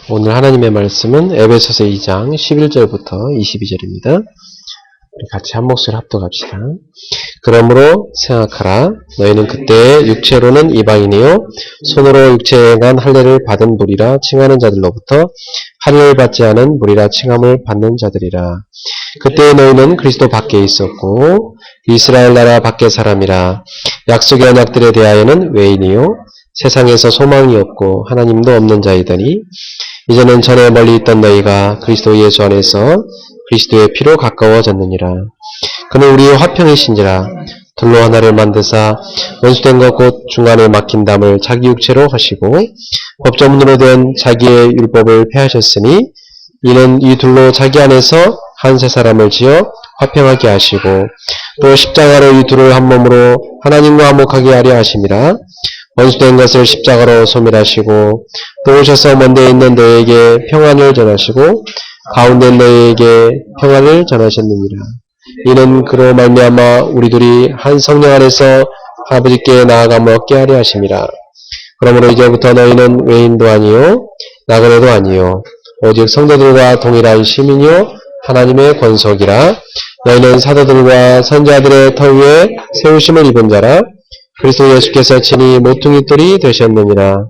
오늘 하나님의 말씀은 에베소서 2장 11절부터 22절입니다. 우리 같이 한 목소리 합독합시다. 그러므로 생각하라. 너희는 그때 육체로는 이방인이요 손으로 육체에 행한 할례를 받은 무리라 칭하는 자들로부터 할례를 받지 않은 무리라 칭함을 받는 자들이라. 그때 너희는 그리스도 밖에 있었고 이스라엘 나라 밖의 사람이라. 약속의 언약들에 대하여는 외인이요 세상에서 소망이 없고 하나님도 없는 자이더니 이제는 전에 멀리 있던 너희가 그리스도 예수 안에서 그리스도의 피로 가까워졌느니라. 그는 우리의 화평이신지라. 둘로 하나를 만드사 원수된 것 곧 중간에 막힌 담을 자기 육체로 하시고 법조문으로 된 자기의 율법을 폐하셨으니 이는 이 둘로 자기 안에서 한 세 사람을 지어 화평하게 하시고 또 십자가로 이 둘을 한 몸으로 하나님과 화목하게 하려 하심이라. 원수된 것을 십자가로 소멸하시고 또 오셔서 먼데 있는 너희에게 평안을 전하시고 가운데 너희에게 평안을 전하셨느니라. 이는 그로 말미암아 우리 둘이 한 성령 안에서 아버지께 나아감을 얻게 하려 하심이라. 그러므로 이제부터 너희는 외인도 아니요 나그네도 아니요 오직 성도들과 동일한 시민이요 하나님의 권속이라. 너희는 사도들과 선지자들의 터 위에 세우심을 입은 자라. 그리스도 예수께서 친히 모퉁이 돌이 되셨느니라.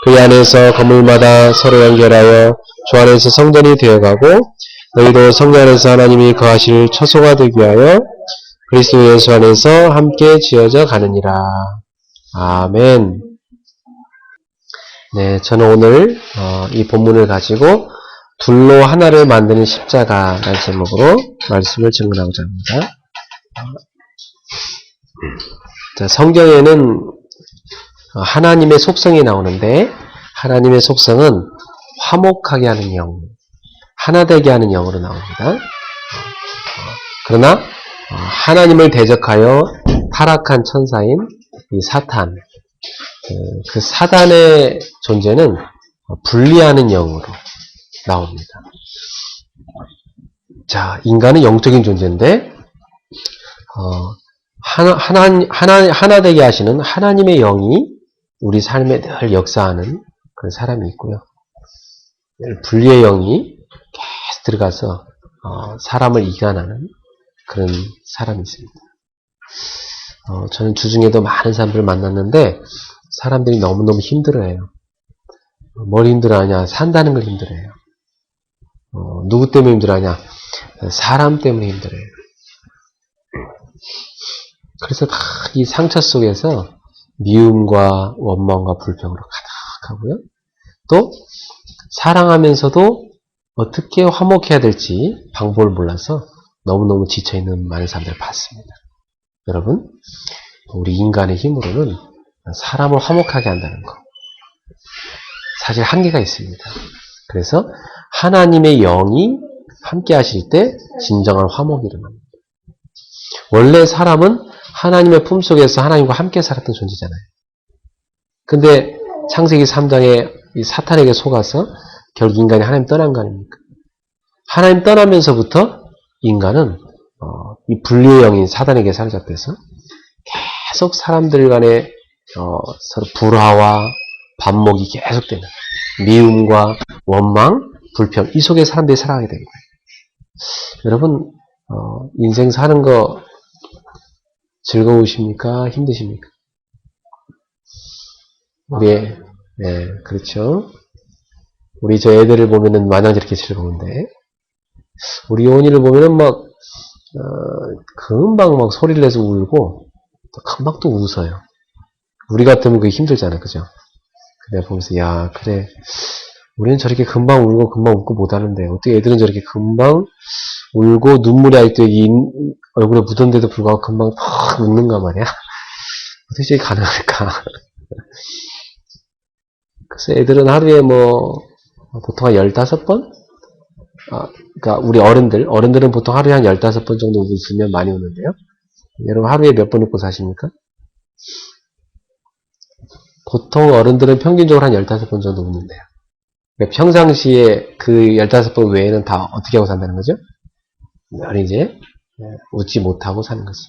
그 안에서 건물마다 서로 연결하여 주 안에서 성전이 되어가고 너희도 성전 안에서 하나님이 거하실 처소가 되기 위하여 그리스도 예수 안에서 함께 지어져 가느니라. 아멘. 네, 저는 오늘 이 본문을 가지고 둘로 하나를 만드는 십자가라는 제목으로 말씀을 증언하고자 합니다. 자, 성경에는 하나님의 속성이 나오는데 하나님의 속성은 화목하게 하는 영, 하나 되게 하는 영으로 나옵니다. 그러나 하나님을 대적하여 타락한 천사인 이 사탄, 그 사단의 존재는 분리하는 영으로 나옵니다. 자, 인간은 영적인 존재인데 하나 되게 하시는 하나님의 영이 우리 삶에 늘 역사하는 그런 사람이 있고요. 분리의 영이 계속 들어가서 사람을 이간하는 그런 사람이 있습니다. 저는 주중에도 많은 사람들을 만났는데 사람들이 너무너무 힘들어해요. 뭘 힘들어하냐? 산다는 걸 힘들어해요. 누구 때문에 힘들어하냐? 사람 때문에 힘들어해요. 그래서 다 이 상처 속에서 미움과 원망과 불평으로 가득하고요. 또 사랑하면서도 어떻게 화목해야 될지 방법을 몰라서 너무너무 지쳐있는 많은 사람들을 봤습니다. 여러분, 우리 인간의 힘으로는 사람을 화목하게 한다는 거 사실 한계가 있습니다. 그래서 하나님의 영이 함께 하실 때 진정한 화목이 일어납니다. 원래 사람은 하나님의 품속에서 하나님과 함께 살았던 존재잖아요. 근데 창세기 3장에 이 사탄에게 속아서 결국 인간이 하나님 떠난 거 아닙니까? 하나님 떠나면서부터 인간은 이 분리의 영인 사단에게 사로잡혀서 계속 사람들 간에 서로 불화와 반목이 계속되는 미움과 원망, 불평 이 속에 사람들이 살아가게 된 거예요. 여러분 인생 사는 거 즐거우십니까? 힘드십니까? 네, 그렇죠. 우리 저 애들을 보면은 마냥 저렇게 즐거운데, 우리 요원이를 보면은 금방 소리를 내서 울고, 또 금방 또 웃어요. 우리 같으면 그게 힘들잖아, 그죠? 내가 보면서, 야, 그래. 우리는 저렇게 금방 울고 금방 웃고 못하는데, 어떻게 애들은 저렇게 금방 울고 눈물이 아직도 얼굴에 묻었는데도 불구하고 금방 팍 웃는가 말이야. 어떻게 저게 가능할까? 그래서 애들은 하루에 보통 한 15번? 그러니까 우리 어른들은 보통 하루에 한 15번 정도 웃으면 많이 우는데요. 여러분 하루에 몇 번 웃고 사십니까? 보통 어른들은 평균적으로 한 15번 정도 웃는데요. 그러니까 평상시에 그 15번 외에는 다 어떻게 하고 산다는 거죠? 이제 웃지 못하고 사는 거지.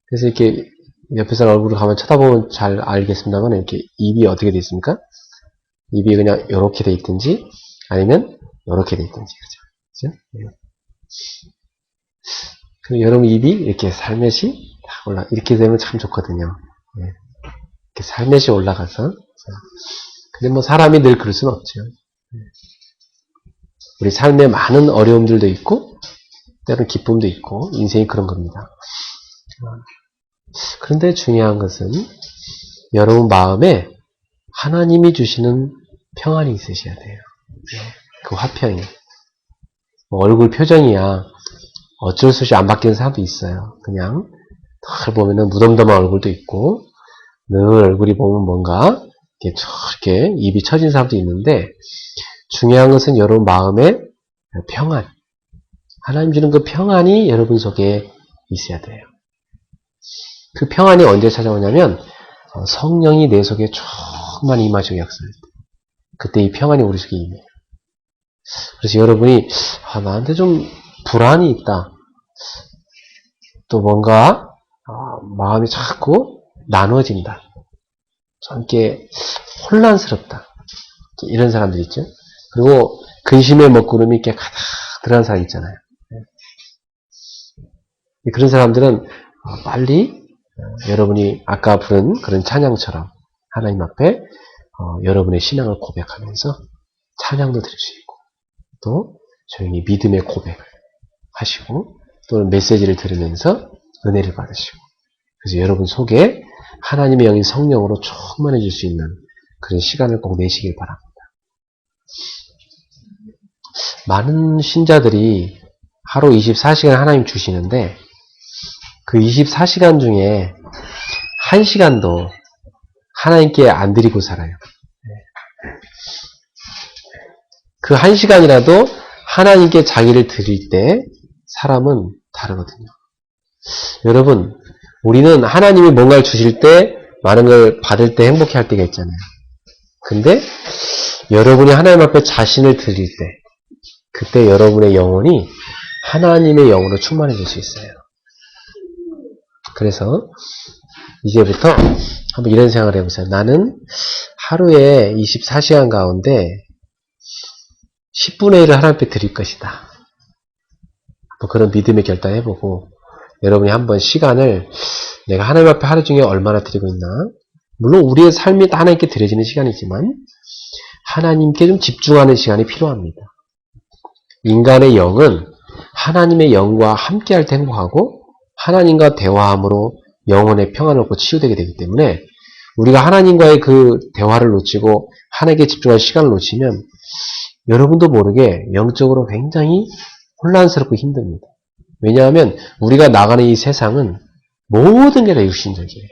그래서 이렇게 옆에 사람 얼굴을 가만 쳐다보면 잘 알겠습니다만 이렇게 입이 어떻게 되어 있습니까? 입이 그냥 요렇게 돼 있든지 아니면 요렇게 돼 있든지 그죠? 그럼 여러분 입이 이렇게 살며시 이렇게 되면 참 좋거든요. 이렇게 살며시 올라가서. 근데 뭐 사람이 늘 그럴 수는 없죠. 우리 삶에 많은 어려움들도 있고 때로는 기쁨도 있고 인생이 그런 겁니다. 그런데 중요한 것은 여러분 마음에 하나님이 주시는 평안이 있으셔야 돼요. 그 화평이. 뭐 얼굴 표정이야 어쩔 수 없이 안 바뀌는 사람도 있어요. 그냥 늘 보면은 무덤덤한 얼굴도 있고 늘 얼굴이 보면 뭔가 이렇게 입이 처진 사람도 있는데 중요한 것은 여러분 마음의 평안. 하나님 주는 그 평안이 여러분 속에 있어야 돼요. 그 평안이 언제 찾아오냐면 성령이 내 속에 충만히 임하시고 역사할 때. 그때 이 평안이 우리 속에 임해요. 그래서 여러분이 나한테 좀 불안이 있다. 또 뭔가 마음이 자꾸 나눠진다. 좀 이렇게 혼란스럽다. 이런 사람들 있죠. 그리고 근심의 먹구름이 이렇게 가득 들어간 사람 있잖아요. 그런 사람들은 빨리 여러분이 아까 부른 그런 찬양처럼 하나님 앞에 여러분의 신앙을 고백하면서 찬양도 드릴 수 있고 또 조용히 믿음의 고백을 하시고 또 메시지를 들으면서 은혜를 받으시고 그래서 여러분 속에 하나님의 영인 성령으로 충만해질 수 있는 그런 시간을 꼭 내시길 바랍니다. 많은 신자들이 하루 24시간 하나님 주시는데 그 24시간 중에 1시간도 하나님께 안 드리고 살아요. 그 1시간이라도 하나님께 자기를 드릴 때 사람은 다르거든요. 여러분, 우리는 하나님이 뭔가를 주실 때 많은 걸 받을 때 행복해 할 때가 있잖아요. 근데 여러분이 하나님 앞에 자신을 드릴 때 그때 여러분의 영혼이 하나님의 영으로 충만해질 수 있어요. 그래서 이제부터 한번 이런 생각을 해보세요. 나는 하루에 24시간 가운데 10분의 1을 하나님 앞에 드릴 것이다. 뭐 그런 믿음의 결단 해보고 여러분이 한번 시간을 내가 하나님 앞에 하루 중에 얼마나 드리고 있나. 물론 우리의 삶이 다 하나님께 드려지는 시간이지만 하나님께 좀 집중하는 시간이 필요합니다. 인간의 영은 하나님의 영과 함께할 때 행복하고 하나님과 대화함으로 영혼의 평안을 얻고 치유되게 되기 때문에 우리가 하나님과의 그 대화를 놓치고 하나님께 집중할 시간을 놓치면 여러분도 모르게 영적으로 굉장히 혼란스럽고 힘듭니다. 왜냐하면 우리가 나가는 이 세상은 모든 게 다 육신적이에요.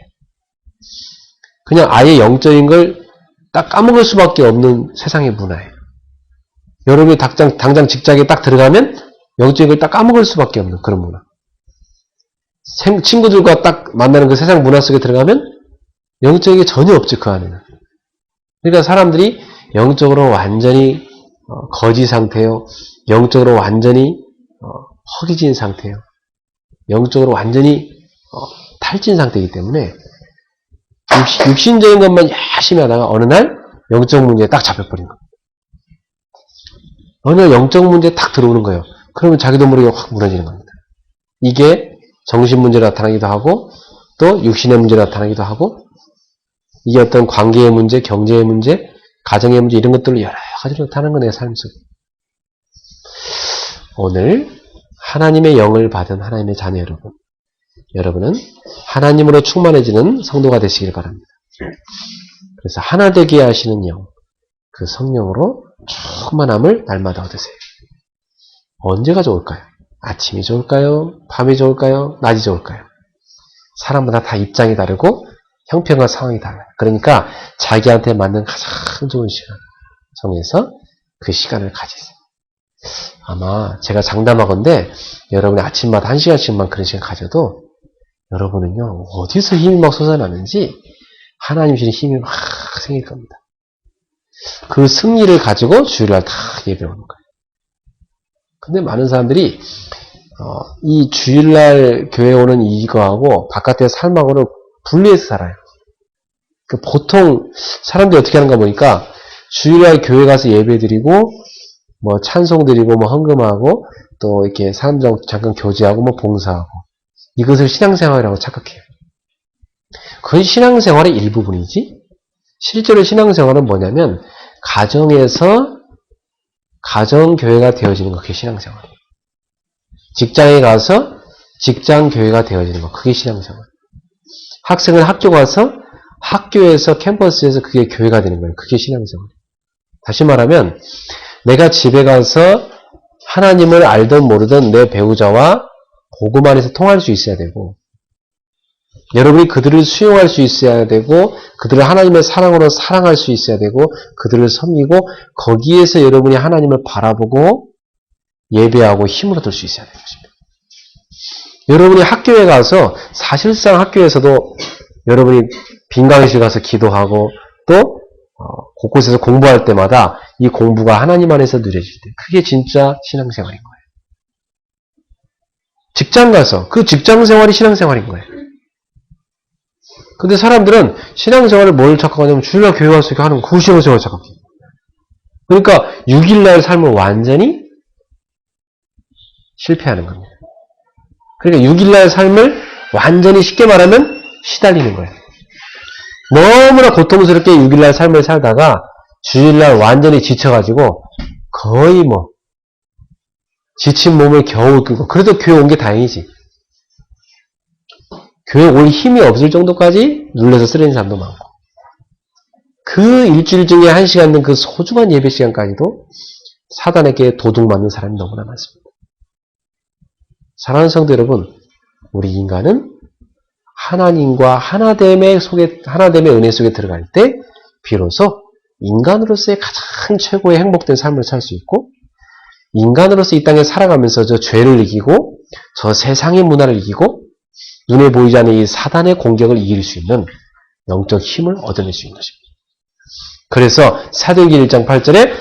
그냥 아예 영적인 걸 딱 까먹을 수밖에 없는 세상의 문화예요. 여러분이 당장 직장에 딱 들어가면 영적인 걸 딱 까먹을 수밖에 없는 그런 문화. 친구들과 딱 만나는 그 세상 문화 속에 들어가면 영적인 게 전혀 없죠, 그 안에는. 그러니까 사람들이 영적으로 완전히 거지 상태요. 영적으로 완전히 허기진 상태요. 영적으로 완전히 탈진 상태이기 때문에 육신적인 것만 열심히 하다가 어느 날 영적 문제에 딱 잡혀버린 겁니다. 어느 날 영적 문제에 딱 들어오는 거예요. 그러면 자기도 모르게 확 무너지는 겁니다. 이게 정신 문제로 나타나기도 하고 또 육신의 문제로 나타나기도 하고 이게 어떤 관계의 문제, 경제의 문제, 가정의 문제 이런 것들로 여러 가지로 나타나는 거네요. 삶 속에. 오늘 하나님의 영을 받은 하나님의 자녀 여러분, 여러분은 하나님으로 충만해지는 성도가 되시길 바랍니다. 그래서 하나 되게 하시는 영, 그 성령으로 충만함을 날마다 얻으세요. 언제가 좋을까요? 아침이 좋을까요? 밤이 좋을까요? 낮이 좋을까요? 사람마다 다 입장이 다르고 형편과 상황이 달라요. 그러니까 자기한테 맞는 가장 좋은 시간 정해서 그 시간을 가지세요. 아마 제가 장담하건대 여러분이 아침마다 1시간씩만 그런 시간 가져도 여러분은요 어디서 힘이 막 솟아나는지 하나님 주신 힘이 막 생길 겁니다. 그 승리를 가지고 주일날 다 예배 오는 거예요. 근데 많은 사람들이 이 주일날 교회 오는 이거하고 바깥의 삶하고는 분리해서 살아요. 보통 사람들이 어떻게 하는가 보니까 주일날 교회 가서 예배 드리고, 뭐 찬송 드리고, 뭐 헌금하고, 또 이렇게 사람들 잠깐 교제하고, 뭐 봉사하고. 이것을 신앙생활이라고 착각해요. 그건 신앙생활의 일부분이지. 실제로 신앙생활은 뭐냐면, 가정에서 가정교회가 되어지는 거, 그게 신앙생활이에요. 직장에 가서 직장교회가 되어지는 거, 그게 신앙생활. 학생은 학교 가서 학교에서 캠퍼스에서 그게 교회가 되는 거예요. 그게 신앙생활. 다시 말하면 내가 집에 가서 하나님을 알든 모르든 내 배우자와 복음 안에서 통할 수 있어야 되고, 여러분이 그들을 수용할 수 있어야 되고, 그들을 하나님의 사랑으로 사랑할 수 있어야 되고, 그들을 섬기고, 거기에서 여러분이 하나님을 바라보고 예배하고 힘을 얻을 수 있어야 되는 것입니다. 여러분이 학교에 가서 사실상 학교에서도 여러분이 빈강의실 가서 기도하고 또 곳곳에서 공부할 때마다 이 공부가 하나님 안에서 누려질 때, 그게 진짜 신앙생활인 거예요. 직장 가서 그 직장생활이 신앙생활인 거예요. 근데 사람들은 신앙생활을 뭘 착각하냐면 주일날 교회 가서 이렇게 하는 거, 그 신앙생활을 착각해요. 그러니까 6일날 삶을 완전히 실패하는 겁니다. 그러니까 6일날 삶을 완전히 쉽게 말하면 시달리는 거예요. 너무나 고통스럽게 6일날 삶을 살다가 주일날 완전히 지쳐가지고 거의 뭐 지친 몸을 겨우 끄고, 그래도 교회 온 게 다행이지. 교회 올 힘이 없을 정도까지 눌려서 쓰러진 사람도 많고, 그 일주일 중에 1시간 된 그 소중한 예배 시간까지도 사단에게 도둑맞는 사람이 너무나 많습니다. 사랑하는 성도 여러분, 우리 인간은 하나님과 하나됨의 은혜 속에 들어갈 때 비로소 인간으로서의 가장 최고의 행복된 삶을 살 수 있고, 인간으로서 이 땅에 살아가면서 저 죄를 이기고 저 세상의 문화를 이기고 눈에 보이지 않는 이 사단의 공격을 이길 수 있는 영적 힘을 얻어낼 수 있는 것입니다. 그래서 사도행전 1장 8절에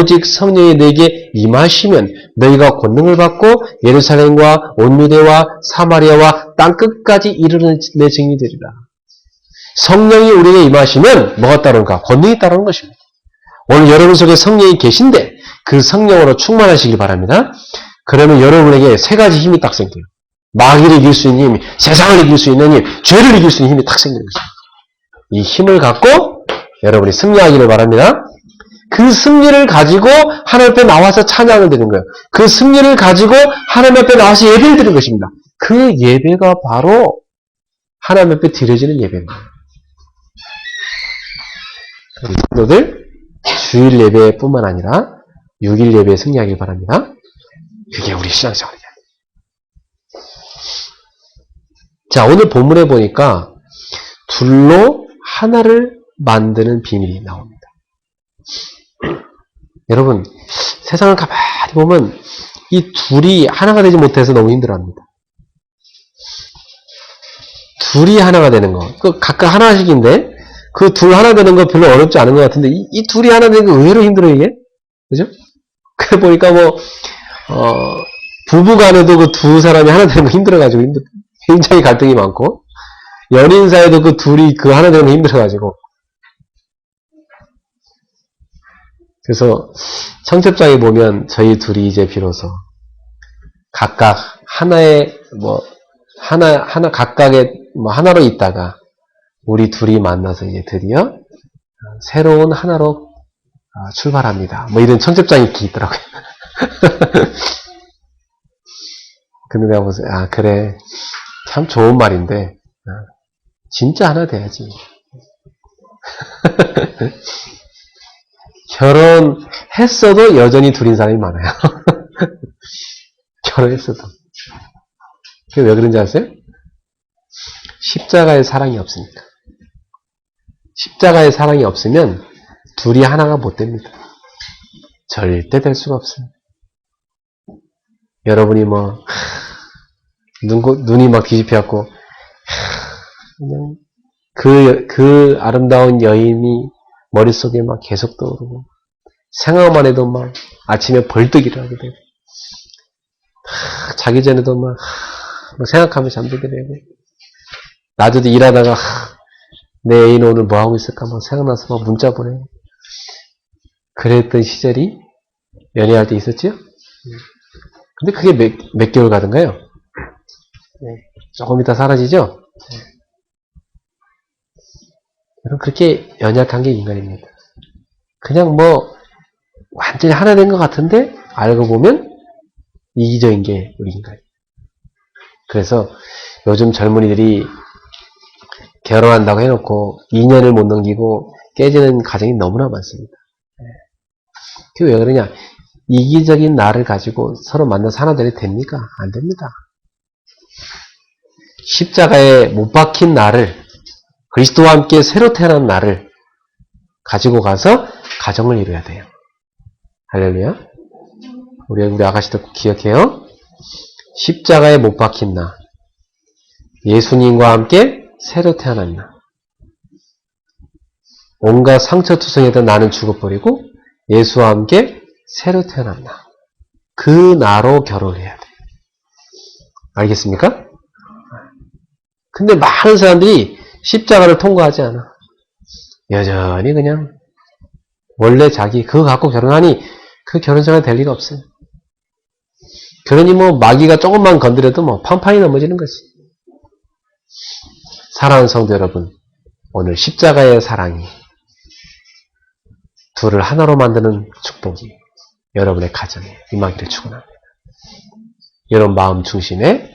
오직 성령이 너에게 임하시면 너희가 권능을 받고 예루살렘과 온 유대와 사마리아와 땅끝까지 이르는 내 증인이 되리라. 성령이 우리에게 임하시면 뭐가 따르는가? 권능이 따르는 것입니다. 오늘 여러분 속에 성령이 계신데 그 성령으로 충만하시길 바랍니다. 그러면 여러분에게 세 가지 힘이 딱 생겨요. 마귀를 이길 수 있는 힘, 세상을 이길 수 있는 힘, 죄를 이길 수 있는 힘이 딱 생기는 것입니다. 이 힘을 갖고 여러분이 승리하기를 바랍니다. 그 승리를 가지고 하나님 앞에 나와서 찬양을 드리는 거예요. 그 승리를 가지고 하나님 앞에 나와서 예배를 드리는 것입니다. 그 예배가 바로 하나님 앞에 드려지는 예배입니다. 우리 성도들 주일 예배뿐만 아니라 6일 예배에 승리하길 바랍니다. 그게 우리 신앙생활이에요. 자, 오늘 본문에 보니까 둘로 하나를 만드는 비밀이 나옵니다. 여러분, 세상을 가만히 보면 이 둘이 하나가 되지 못해서 너무 힘들어합니다. 둘이 하나가 되는 거, 그 각각 하나씩인데 그 둘 하나 되는 거 별로 어렵지 않은 것 같은데 이 둘이 하나 되는 거 의외로 힘들어요, 이게. 그죠? 그래 보니까 뭐 부부간에도 그 두 사람이 하나 되는 거 힘들어가지고 굉장히 갈등이 많고, 연인 사이도 그 둘이 그 하나 되는 거 힘들어가지고. 그래서 청첩장에 보면 저희 둘이 이제 비로소 각각 하나의 각각의 하나로 있다가 우리 둘이 만나서 이제 드디어 새로운 하나로 출발합니다. 뭐 이런 청첩장이 이렇게 있더라고요. 근데 내가 보세요. 아, 그래. 참 좋은 말인데, 진짜 하나 돼야지. 결혼했어도 여전히 둘인 사람이 많아요. 결혼했어도. 그게 왜 그런지 아세요? 십자가의 사랑이 없으니까. 십자가의 사랑이 없으면 둘이 하나가 못 됩니다. 절대 될 수가 없습니다. 여러분이 뭐 눈이 막 뒤집혀갖고 그냥 그 아름다운 여인이 머릿속에 막 계속 떠오르고, 생각만 해도 막 아침에 벌떡 일어나게 되고, 자기 전에도 막 생각하며 잠들게 되고, 낮에도 일하다가 내 애인 오늘 뭐 하고 있을까 막 생각나서 막 문자 보내. 그랬던 시절이 연애할 때 있었죠? 근데 그게 몇 개월 가던가요? 조금 이따 사라지죠? 여러분, 그렇게 연약한 게 인간입니다. 그냥 뭐, 완전히 하나 된 것 같은데, 알고 보면, 이기적인 게 우리 인간이에요. 그래서 요즘 젊은이들이 결혼한다고 해놓고 2년을 못 넘기고 깨지는 가정이 너무나 많습니다. 그게 왜 그러냐? 이기적인 나를 가지고 서로 만나서 하나 되려 됩니까? 안 됩니다. 십자가에 못 박힌 나를, 그리스도와 함께 새로 태어난 나를 가지고 가서 가정을 이루어야 돼요. 할렐루야. 우리 아가씨도 기억해요. 십자가에 못 박힌 나, 예수님과 함께 새로 태어난 나. 온갖 상처투성이던 나는 죽어버리고 예수와 함께 새로 태어난 나. 그 나로 결혼을 해야 돼요. 알겠습니까? 근데 많은 사람들이 십자가를 통과하지 않아. 여전히 그냥 원래 자기 그거 갖고 결혼하니 그 결혼생활 될 리가 없어요. 그러니 뭐 마귀가 조금만 건드려도 뭐 판판이 넘어지는 거지. 사랑하는 성도 여러분, 오늘 십자가의 사랑이 둘을 하나로 만드는 축복이 여러분의 가정에 임하기를 축원합니다. 여러분 마음 중심에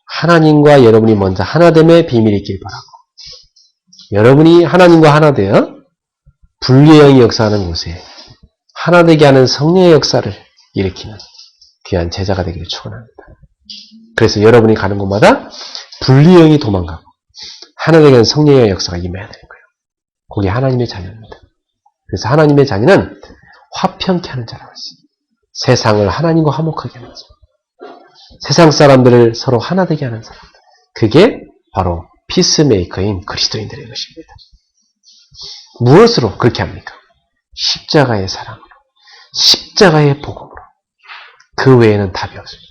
하나님과 여러분이 먼저 하나됨의 비밀이 있길 바라고, 여러분이 하나님과 하나 되어 분리의 영이 역사하는 곳에 하나되게 하는 성령의 역사를 일으키는 귀한 제자가 되기를 축원합니다. 그래서 여러분이 가는 곳마다 분리의 영이 도망가고 하나되게 하는 성령의 역사가 임해야 되는 거예요. 그게 하나님의 자녀입니다. 그래서 하나님의 자녀는 화평케 하는 자라고 했어요. 세상을 하나님과 화목하게 하는 자. 세상 사람들을 서로 하나 되게 하는 사람. 그게 바로 피스메이커인 그리스도인들의 것입니다. 무엇으로 그렇게 합니까? 십자가의 사랑으로, 십자가의 복음으로. 그 외에는 답이 없습니다.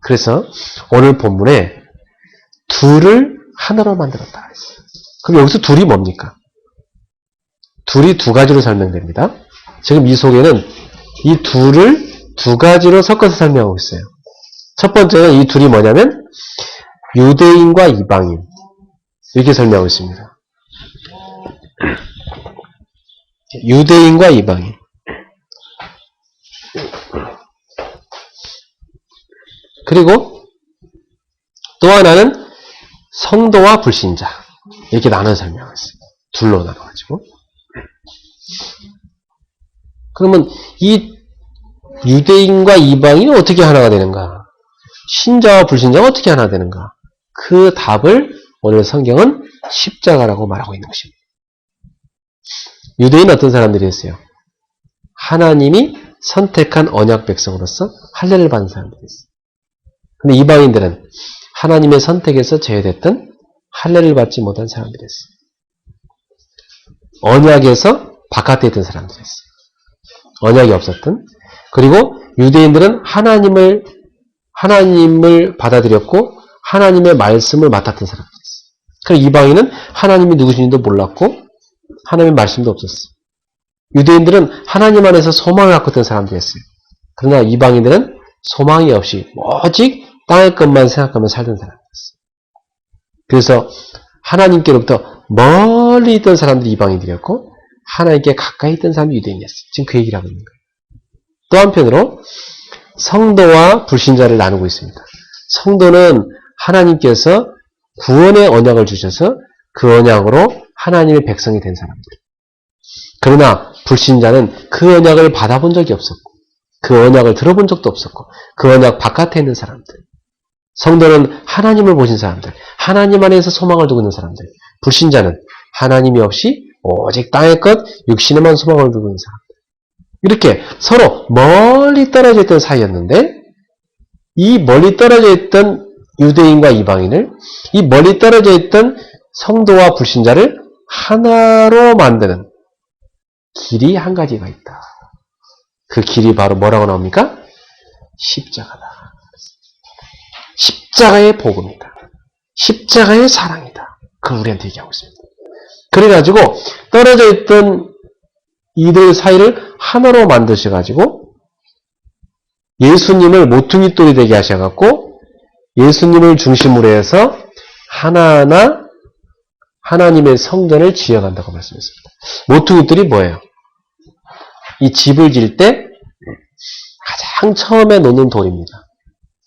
그래서 오늘 본문에 둘을 하나로 만들었다 했어요. 그럼 여기서 둘이 뭡니까? 둘이 두 가지로 설명됩니다. 지금 이 속에는 이 둘을 두 가지로 섞어서 설명하고 있어요. 첫 번째는 이 둘이 뭐냐면 유대인과 이방인, 이렇게 설명하고 있습니다. 유대인과 이방인. 그리고 또 하나는 성도와 불신자, 이렇게 나눠 설명하고 있어요. 둘로 나눠가지고. 그러면 이 유대인과 이방인은 어떻게 하나가 되는가? 신자와 불신자가 어떻게 하나 되는가? 그 답을 오늘 성경은 십자가라고 말하고 있는 것입니다. 유대인은 어떤 사람들이었어요? 하나님이 선택한 언약 백성으로서 할례를 받은 사람들이었어요. 근데 이방인들은 하나님의 선택에서 제외됐던 할례를 받지 못한 사람들이었어요. 언약에서 바깥에 있던 사람들이었어요. 언약이 없었던. 그리고 유대인들은 하나님을 받아들였고 하나님의 말씀을 맡았던 사람들이었어요. 그리고 이방인은 하나님이 누구신지도 몰랐고 하나님의 말씀도 없었어요. 유대인들은 하나님 안에서 소망을 갖고 있던 사람들이었어요. 그러나 이방인들은 소망이 없이 오직 땅의 것만 생각하며 살던 사람들이었어요. 그래서 하나님께로부터 멀리 있던 사람들이 이방인들이었고 하나님께 가까이 있던 사람이 유대인이었어요. 지금 그 얘기를 하고 있는 거예요. 또 한편으로 성도와 불신자를 나누고 있습니다. 성도는 하나님께서 구원의 언약을 주셔서 그 언약으로 하나님의 백성이 된 사람들. 그러나 불신자는 그 언약을 받아본 적이 없었고 그 언약을 들어본 적도 없었고 그 언약 바깥에 있는 사람들. 성도는 하나님을 보신 사람들, 하나님 안에서 소망을 두고 있는 사람들. 불신자는 하나님이 없이 오직 땅의 것, 육신에만 소망을 두고 있는 사람들. 이렇게 서로 멀리 떨어져 있던 사이였는데 이 멀리 떨어져 있던 유대인과 이방인을, 이 멀리 떨어져 있던 성도와 불신자를 하나로 만드는 길이 한 가지가 있다. 그 길이 바로 뭐라고 나옵니까? 십자가다. 십자가의 복음이다. 십자가의 사랑이다. 그걸 우리한테 얘기하고 있습니다. 그래가지고 떨어져 있던 이들 사이를 하나로 만드셔가지고 예수님을 모퉁이 돌이 되게 하셔갖고 예수님을 중심으로 해서 하나하나 하나님의 성전을 지어간다고 말씀했습니다. 모퉁이돌이 뭐예요? 이 집을 지을 때 가장 처음에 놓는 돌입니다.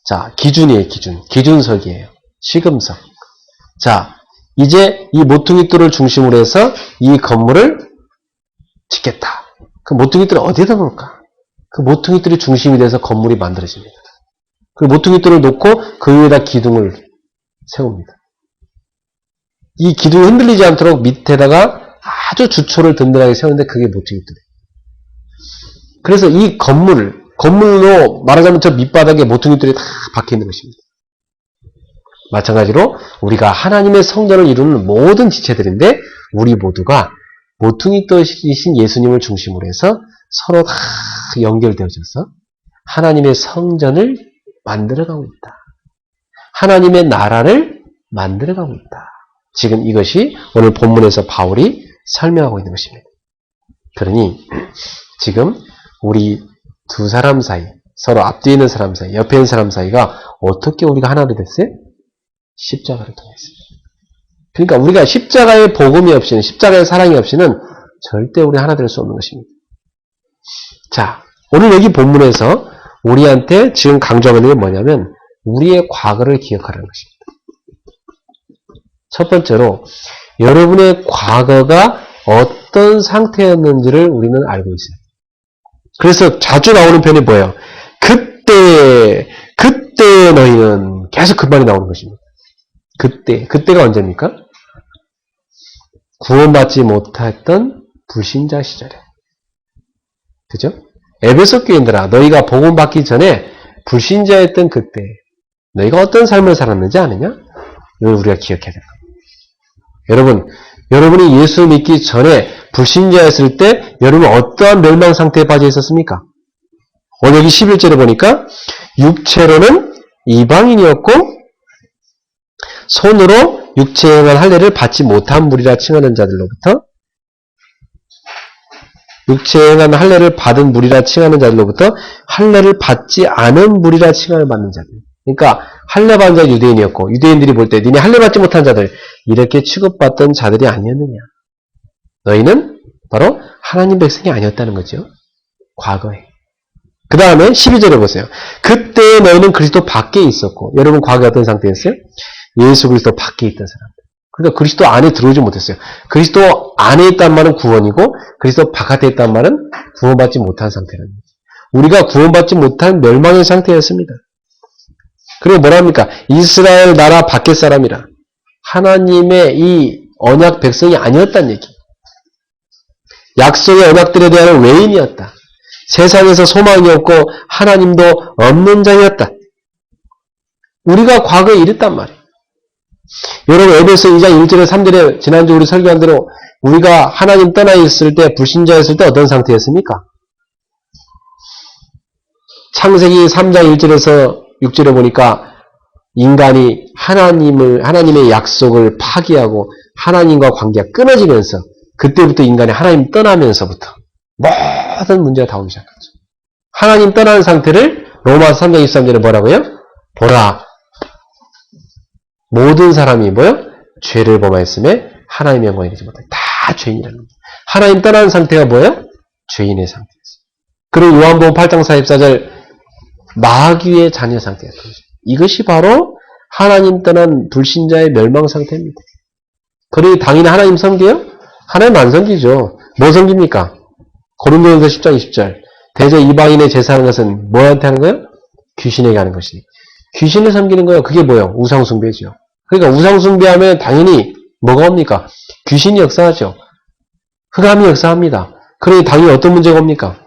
자, 기준이에요, 기준. 기준석이에요. 시금석. 자, 이제 이 모퉁이돌을 중심으로 해서 이 건물을 짓겠다. 그 모퉁이돌을 어디에다 놓을까? 그 모퉁이돌이 중심이 돼서 건물이 만들어집니다. 그 모퉁이돌을 놓고 그 위에다 기둥을 세웁니다. 이 기둥이 흔들리지 않도록 밑에다가 아주 주초를 든든하게 세우는데 그게 모퉁이돌이에요. 그래서 이 건물로 말하자면 저 밑바닥에 모퉁이돌이 다 박혀있는 것입니다. 마찬가지로 우리가 하나님의 성전을 이루는 모든 지체들인데 우리 모두가 모퉁이돌이신 예수님을 중심으로 해서 서로 다 연결되어져서 하나님의 성전을 만들어가고 있다. 하나님의 나라를 만들어가고 있다. 지금 이것이 오늘 본문에서 바울이 설명하고 있는 것입니다. 그러니 지금 우리 두 사람 사이, 서로 앞뒤에 있는 사람 사이, 옆에 있는 사람 사이가 어떻게 우리가 하나로 됐어요? 십자가를 통해서. 그러니까 우리가 십자가의 복음이 없이는, 십자가의 사랑이 없이는 절대 우리 하나 될 수 없는 것입니다. 자, 오늘 여기 본문에서 우리한테 지금 강조하는 게 뭐냐면 우리의 과거를 기억하라는 것입니다. 첫 번째로 여러분의 과거가 어떤 상태였는지를 우리는 알고 있어요. 그래서 자주 나오는 편이 뭐예요? 그때 너희는 계속 그 말이 나오는 것입니다. 그때가 언제입니까? 구원받지 못했던 불신자 시절에. 그죠? 에베소 교인들아, 너희가 복음 받기 전에 불신자였던 그때, 너희가 어떤 삶을 살았는지 아느냐? 이걸 우리가 기억해야 될 겁니다. 여러분이 예수 믿기 전에 불신자였을 때 여러분 어떠한 멸망 상태에 빠져 있었습니까? 오늘 여기 11절에 보니까 육체로는 이방인이었고 손으로 육체에 행한 할례를 받지 못한 무리라 칭하는 자들로부터 육체에 행한 할례를 받은 무리라 칭하는 자들로부터 할례를 받지 않은 무리라 칭함을 받는 자들. 그러니까 할례 받은 자가 유대인이었고 유대인들이 볼 때 니네 할례 받지 못한 자들 이렇게 취급받던 자들이 아니었느냐. 너희는 바로 하나님 백성이 아니었다는 거죠. 과거에. 그 다음에 12절에 보세요. 그때 너희는 그리스도 밖에 있었고 여러분 과거에 어떤 상태였어요? 예수 그리스도 밖에 있던 사람. 그러니까 그리스도 안에 들어오지 못했어요. 그리스도 안에 있단 말은 구원이고 그리스도 바깥에 있단 말은 구원받지 못한 상태라는 거죠. 우리가 구원받지 못한 멸망의 상태였습니다. 그리고 뭐랍니까? 이스라엘 나라 밖의 사람이라. 하나님의 이 언약 백성이 아니었다는 얘기. 약속의 언약들에 대한 외인이었다. 세상에서 소망이 없고 하나님도 없는 자였다. 우리가 과거에 이랬단 말이에요. 여러분 에베소 2장 1절에 3절에 지난주 우리 설교한 대로 우리가 하나님 떠나 있을 때 불신자였을 때 어떤 상태였습니까? 창세기 3장 1절에서 6절에 보니까 인간이 하나님의 약속을 파기하고 하나님과 관계가 끊어지면서 그때부터 인간이 하나님 떠나면서부터 모든 문제가 다 오기 시작하죠. 하나님 떠나는 상태를 로마서 3장 23절에 뭐라고요? 보라. 모든 사람이 뭐요? 죄를 범하였음에 하나님의 영광에 이르지 못하게 다 죄인이라는 겁니다. 하나님 떠나는 상태가 뭐예요? 죄인의 상태였어요. 그리고 요한복음 8장 44절 마귀의 자녀 상태였던 거죠. 이것이 바로 하나님 떠난 불신자의 멸망 상태입니다. 그리고 당연히 하나님 섬겨요? 하나님 안 섬기죠. 뭐 섬깁니까? 고린도전서 10장 20절 대저 이방인의 제사하는 것은 뭐한테 하는 거예요? 귀신에게 하는 것이니 귀신을 섬기는 거예요. 그게 뭐예요? 우상숭배죠. 그러니까 우상숭배하면 당연히 뭐가 옵니까? 귀신이 역사하죠. 흑암이 역사합니다. 그러니 당연히 어떤 문제가 옵니까?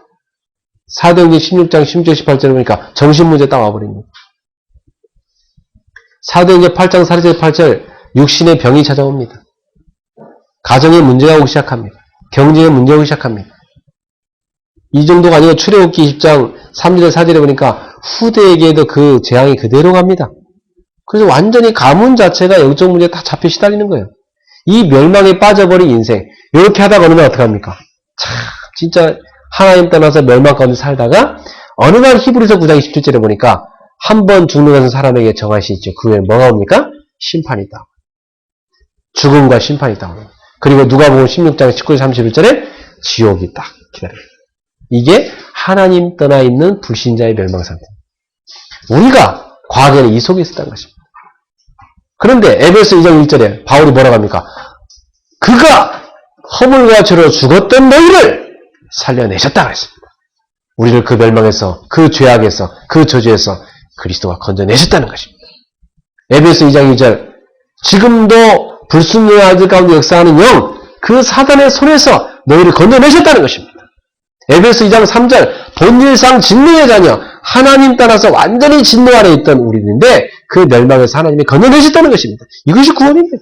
사도행전 16장 16절 18절에 보니까 정신문제 딱 와버립니다. 사도행전 8장 4절 8절 육신의 병이 찾아옵니다. 가정에 문제가 오기 시작합니다. 경제에 문제가 오기 시작합니다. 이 정도가 아니고 출애굽기 20장 3절에 4절에 보니까 후대에게도 그 재앙이 그대로 갑니다. 그래서 완전히 가문 자체가 영적 문제에 다 잡혀 시달리는 거예요. 이 멸망에 빠져버린 인생 이렇게 하다가 어느 날 어떡합니까? 참 진짜 하나님 떠나서 멸망 가운데 살다가 어느 날 히브리서 9장 27절에 보니까 한 번 죽는 것은 사람에게 정하시죠. 그 후에 뭐가 옵니까? 심판이 있다. 죽음과 심판이 있다. 그리고 누가복음 16장 19절 31절에 지옥이 딱 기다려요. 이게 하나님 떠나 있는 불신자의 멸망 상태. 우리가 과거에는 이 속에 있었다는 것입니다. 그런데 에베소 2장 1절에 바울이 뭐라고 합니까? 그가 허물과 죄로 죽었던 너희를 살려내셨다 그랬습니다. 우리를 그 멸망에서, 그 죄악에서, 그 저주에서 그리스도가 건져내셨다는 것입니다. 에베소 2장 2절 지금도 불순종의 아들 가운데 역사하는 영, 그 사단의 손에서 너희를 건져내셨다는 것입니다. 에베소 2장 3절 본질상 진노의 자녀, 하나님 따라서 완전히 진노 아래 있던 우리인데 그 멸망에서 하나님이 건져내셨다는 것입니다. 이것이 구원입니다.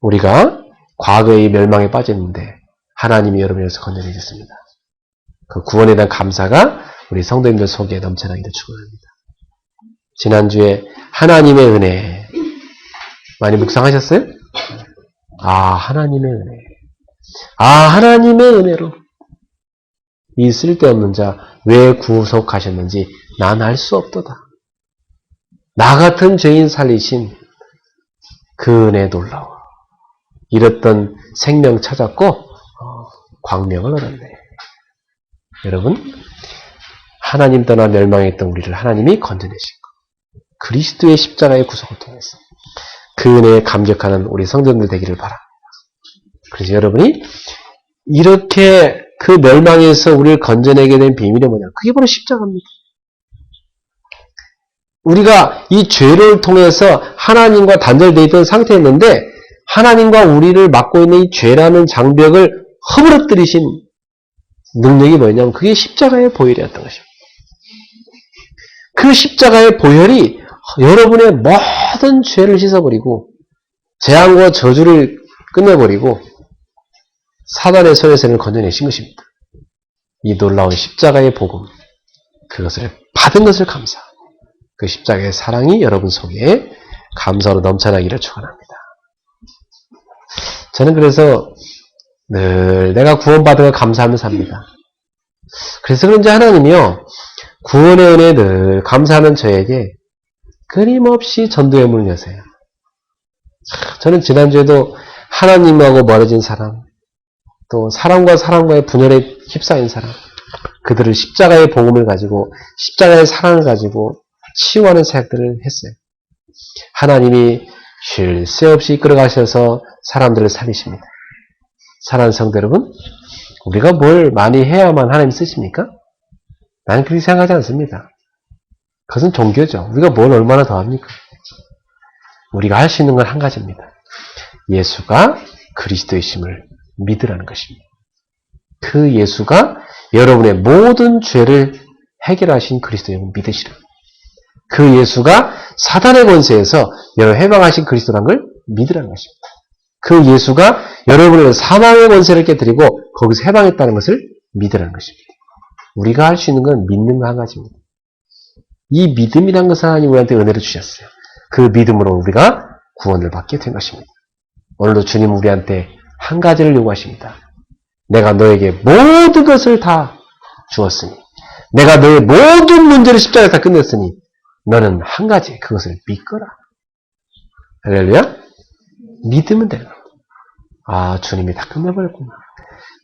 우리가 과거의 멸망에 빠졌는데 하나님이 여러분에서 건져내셨습니다. 그 구원에 대한 감사가 우리 성도님들 속에 넘쳐나기를 축원합니다. 지난주에 하나님의 은혜 많이 묵상하셨어요? 하나님의 은혜. 하나님의 은혜로 이 쓸데없는 자 왜 구속하셨는지 난 알 수 없도다. 나 같은 죄인 살리신 그 은혜 놀라워. 잃었던 생명 찾았고 광명을 얻었네. 여러분, 하나님 떠나 멸망했던 우리를 하나님이 건져내신 것. 그리스도의 십자가의 구속을 통해서 그 은혜에 감격하는 우리 성도들 되기를 바랍니다. 그래서 여러분이 이렇게 그 멸망에서 우리를 건져내게 된 비밀이 뭐냐? 그게 바로 십자가입니다. 우리가 이 죄를 통해서 하나님과 단절되어 있던 상태였는데 하나님과 우리를 막고 있는 이 죄라는 장벽을 허물어뜨리신 능력이 뭐냐면 그게 십자가의 보혈이었던 것입니다. 그 십자가의 보혈이 여러분의 모든 죄를 씻어버리고 재앙과 저주를 끝내버리고 사단의 손에서는 건져내신 것입니다. 이 놀라운 십자가의 복음, 그것을 받은 것을 감사. 그 십자가의 사랑이 여러분 속에 감사로 넘쳐나기를 축원합니다. 저는 그래서 늘 내가 구원받은 걸 감사하면서 삽니다. 그래서 그런지 하나님이요, 구원의 은혜에 늘 감사하는 저에게 끊임없이 전도의 문을 여세요. 저는 지난주에도 하나님하고 멀어진 사람, 또 사람과의 분열에 휩싸인 사람, 그들을 십자가의 복음을 가지고 십자가의 사랑을 가지고 치유하는 사역들을 했어요. 하나님이 쉴 새 없이 이끌어가셔서 사람들을 살리십니다. 사랑하는 성도 여러분, 우리가 뭘 많이 해야만 하나님 쓰십니까? 나는 그렇게 생각하지 않습니다. 그것은 종교죠. 우리가 뭘 얼마나 더 합니까? 우리가 할 수 있는 건 한 가지입니다. 예수가 그리스도이심을 믿으라는 것입니다. 그 예수가 여러분의 모든 죄를 해결하신 그리스도임을 믿으시라. 그 예수가 사단의 권세에서 여러분을 해방하신 그리스도라는 걸 믿으라는 것입니다. 그 예수가 여러분의 사망의 권세를 깨뜨리고 거기서 해방했다는 것을 믿으라는 것입니다. 우리가 할 수 있는 건 믿는 거 한 가지입니다. 이 믿음이라는 것을 하나님 우리한테 은혜를 주셨어요. 그 믿음으로 우리가 구원을 받게 된 것입니다. 오늘도 주님 우리한테 한 가지를 요구하십니다. 내가 너에게 모든 것을 다 주었으니, 내가 너의 모든 문제를 십자가에 다 끝냈으니 너는 한 가지 그것을 믿거라. 할렐루야. 믿으면 되는 거야. 주님이 다 끝내버렸구나.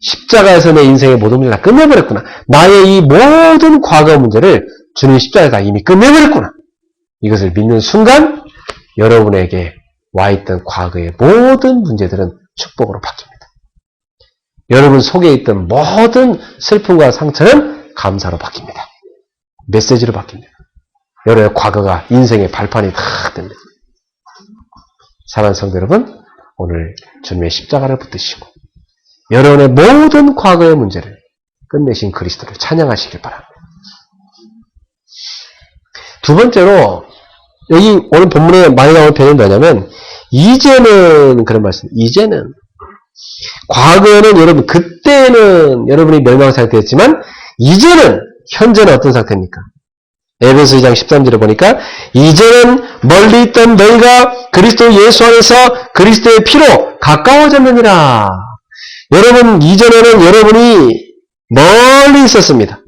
십자가에서 내 인생의 모든 문제를 다 끝내버렸구나. 나의 이 모든 과거 문제를 주님이 십자가에 다 이미 끝내버렸구나. 이것을 믿는 순간 여러분에게 와있던 과거의 모든 문제들은 축복으로 바뀝니다. 여러분 속에 있던 모든 슬픔과 상처는 감사로 바뀝니다. 메시지로 바뀝니다. 여러분의 과거가 인생의 발판이 다 됩니다. 사랑하는 성도 여러분, 오늘 주님의 십자가를 붙드시고 여러분의 모든 과거의 문제를 끝내신 그리스도를 찬양하시길 바랍니다. 두 번째로 여기 오늘 본문에 많이 나오는 표현이 뭐냐면 이제는 그런 말씀. 이제는 과거에는 여러분 그때는 여러분이 멸망 상태였지만 이제는 현재는 어떤 상태입니까? 에베소 2장 13절에 보니까 이제는 멀리 있던 너희가 그리스도 예수 안에서 그리스도의 피로 가까워졌느니라. 여러분, 이전에는 여러분이 멀리 있었습니다.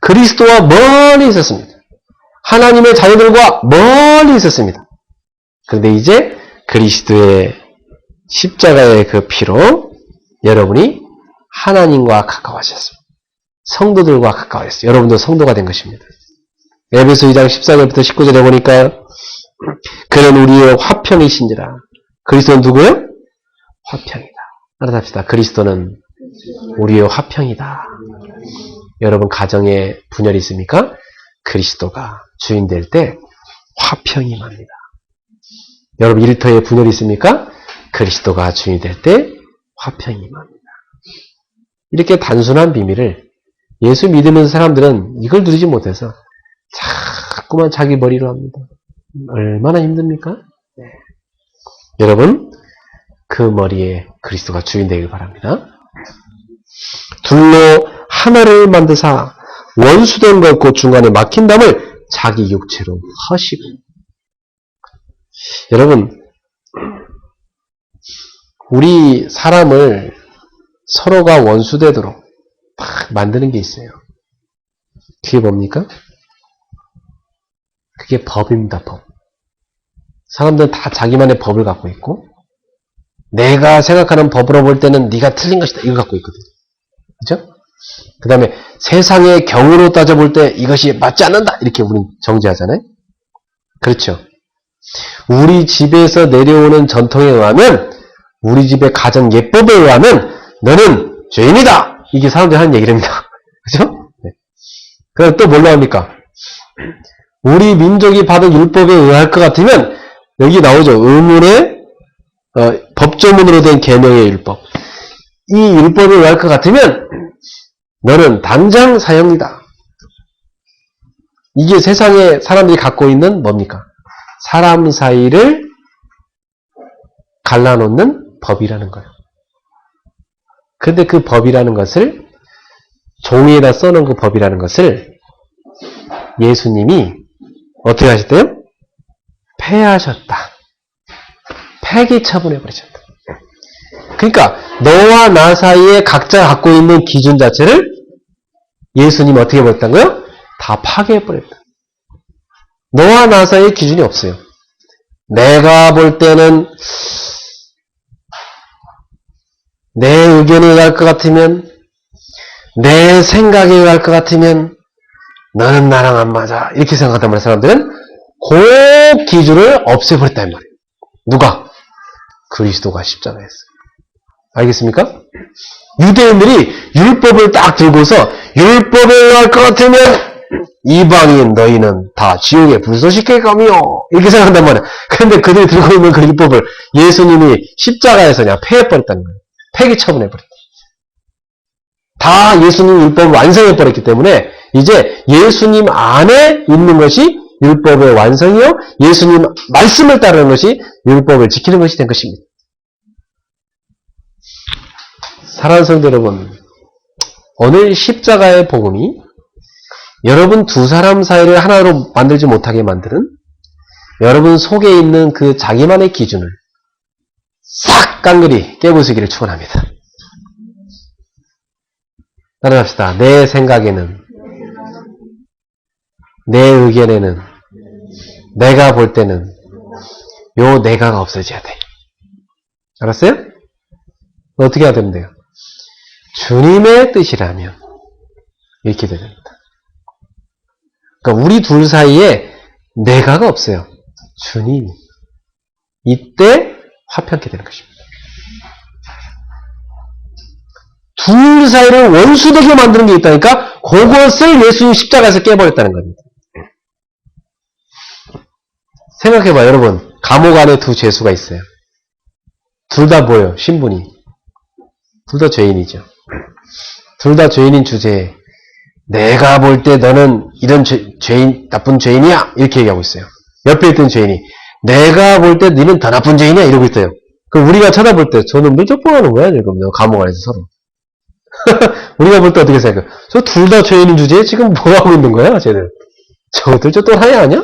그리스도와 멀리 있었습니다. 하나님의 자녀들과 멀리 있었습니다. 그런데 이제 그리스도의 십자가의 그 피로 여러분이 하나님과 가까워졌습니다. 성도들과 가까워졌어요. 여러분도 성도가 된 것입니다. 에베소 2장 14절부터 19절에 보니까 그는 우리의 화평이신지라. 그리스도는 누구예요? 화평이다. 따라합시다. 그리스도는 우리의 화평이다. 여러분 가정에 분열이 있습니까? 그리스도가 주인 될 때 화평이 납니다. 여러분 일터에 분열이 있습니까? 그리스도가 주인 될 때 화평이 납니다. 이렇게 단순한 비밀을 예수 믿는 사람들은 이걸 누리지 못해서 자꾸만 자기 머리로 합니다. 얼마나 힘듭니까? 네. 여러분 그 머리에 그리스도가 주인 되길 바랍니다. 둘로 하나를 만드사 원수된 것 곧 중간에 막힌 담을 자기 육체로 허시고. 여러분 우리 사람을 서로가 원수되도록 막 만드는 게 있어요. 그게 뭡니까? 그게 법입니다. 법. 사람들은 다 자기만의 법을 갖고 있고 내가 생각하는 법으로 볼 때는 네가 틀린 것이다 이거 갖고 있거든요. 그죠? 그 다음에 세상의 경우로 따져볼 때 이것이 맞지 않는다 이렇게 우리는 정죄하잖아요. 그렇죠. 우리 집에서 내려오는 전통에 의하면 우리 집의 가정 예법에 의하면 너는 죄인이다. 이게 사람들이 하는 얘기랍니다. 그죠? 네. 그럼 또 뭘로 합니까? 우리 민족이 받은 율법에 의할 것 같으면 여기 나오죠. 의문의 법조문으로 된 계명의 율법. 이 율법에 의할 것 같으면 너는 당장 사형이다. 이게 세상에 사람들이 갖고 있는 뭡니까? 사람 사이를 갈라놓는 법이라는 거예요. 그런데 그 법이라는 것을 종이에다 써놓은 그 법이라는 것을 예수님이 어떻게 하셨대요? 폐하셨다. 폐기 처분해버리셨다. 그러니까 너와 나 사이에 각자 갖고 있는 기준 자체를 예수님이 어떻게 해버렸다는 거예요? 다 파괴해버렸다. 너와 나 사이에 기준이 없어요. 내가 볼 때는 내 의견에 의할 것 같으면 내 생각에 의할 것 같으면 너는 나랑 안 맞아 이렇게 생각한단 말이에요. 사람들은 그 기준을 없애버렸단 말이에요. 누가? 그리스도가 십자가에서. 알겠습니까? 유대인들이 율법을 딱 들고서 율법에 의할 것 같으면 이방인 너희는 다 지옥에 불소시킬 거며 이렇게 생각한단 말이에요. 그런데 그들이 들고 있는 그 율법을 예수님이 십자가에서 그냥 폐해버렸다는 거예요. 폐기 처분해버렸다. 다 예수님 율법을 완성해버렸기 때문에 이제 예수님 안에 있는 것이 율법의 완성이요 예수님 말씀을 따르는 것이 율법을 지키는 것이 된 것입니다. 사랑하는 성도 여러분, 오늘 십자가의 복음이 여러분 두 사람 사이를 하나로 만들지 못하게 만드는 여러분 속에 있는 그 자기만의 기준을 싹 깡그리 깨부수기를 축원합니다. 따라합시다. 내 생각에는, 내 의견에는, 내가 볼 때는 요 내가가 없어져야 돼. 알았어요? 어떻게 해야 됩니까? 주님의 뜻이라면 이렇게 됩니다. 그러니까 우리 둘 사이에 내가가 없어요. 주님이. 이때 화평케 되는 것입니다. 둘 사이를 원수되게 만드는 게 있다니까 그것을 예수님 십자가에서 깨버렸다는 겁니다. 생각해봐요. 여러분. 감옥 안에 두 죄수가 있어요. 둘 다 뭐예요? 신분이. 둘 다 죄인이죠. 둘 다 죄인인 주제에 내가 볼 때 너는 이런 죄인, 나쁜 죄인이야 이렇게 얘기하고 있어요. 옆에 있던 죄인이 내가 볼 때 너는 더 나쁜 죄인이야 이러고 있어요. 그럼 우리가 쳐다볼 때 저놈들 쪽보하는 거야 지금 감옥 안에서 서로. 우리가 볼 때 어떻게 생각해? 저 둘 다 죄인인 주제에 지금 뭐 하고 있는 거야 쟤들? 저들 저 또라이 아니야?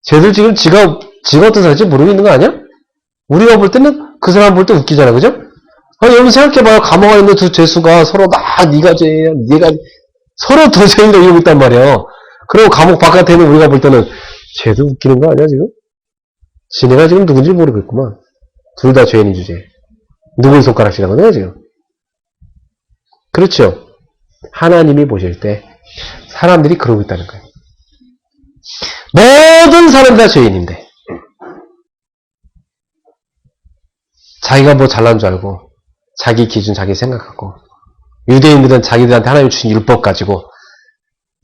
쟤들 지금 지가 어떤 사람인지 모르고 있는 거 아니야? 우리가 볼 때는 그 사람 볼 때 웃기잖아, 그죠? 여러분 생각해봐요. 감옥 안에 있는 두 죄수가 서로 막 네가 죄야, 네가 서로 두 죄인가 이러고 있단 말이에요. 그리고 감옥 바깥에 있는 우리가 볼 때는 쟤도 웃기는 거 아니야 지금? 지네가 지금 누군지 모르겠구만. 둘 다 죄인인 주제. 누굴 손가락질하는 거야 지금? 그렇죠. 하나님이 보실 때 사람들이 그러고 있다는 거예요. 모든 사람 다 죄인인데 자기가 뭐 잘난 줄 알고 자기 기준 자기 생각하고 유대인들은 자기들한테 하나님 주신 율법 가지고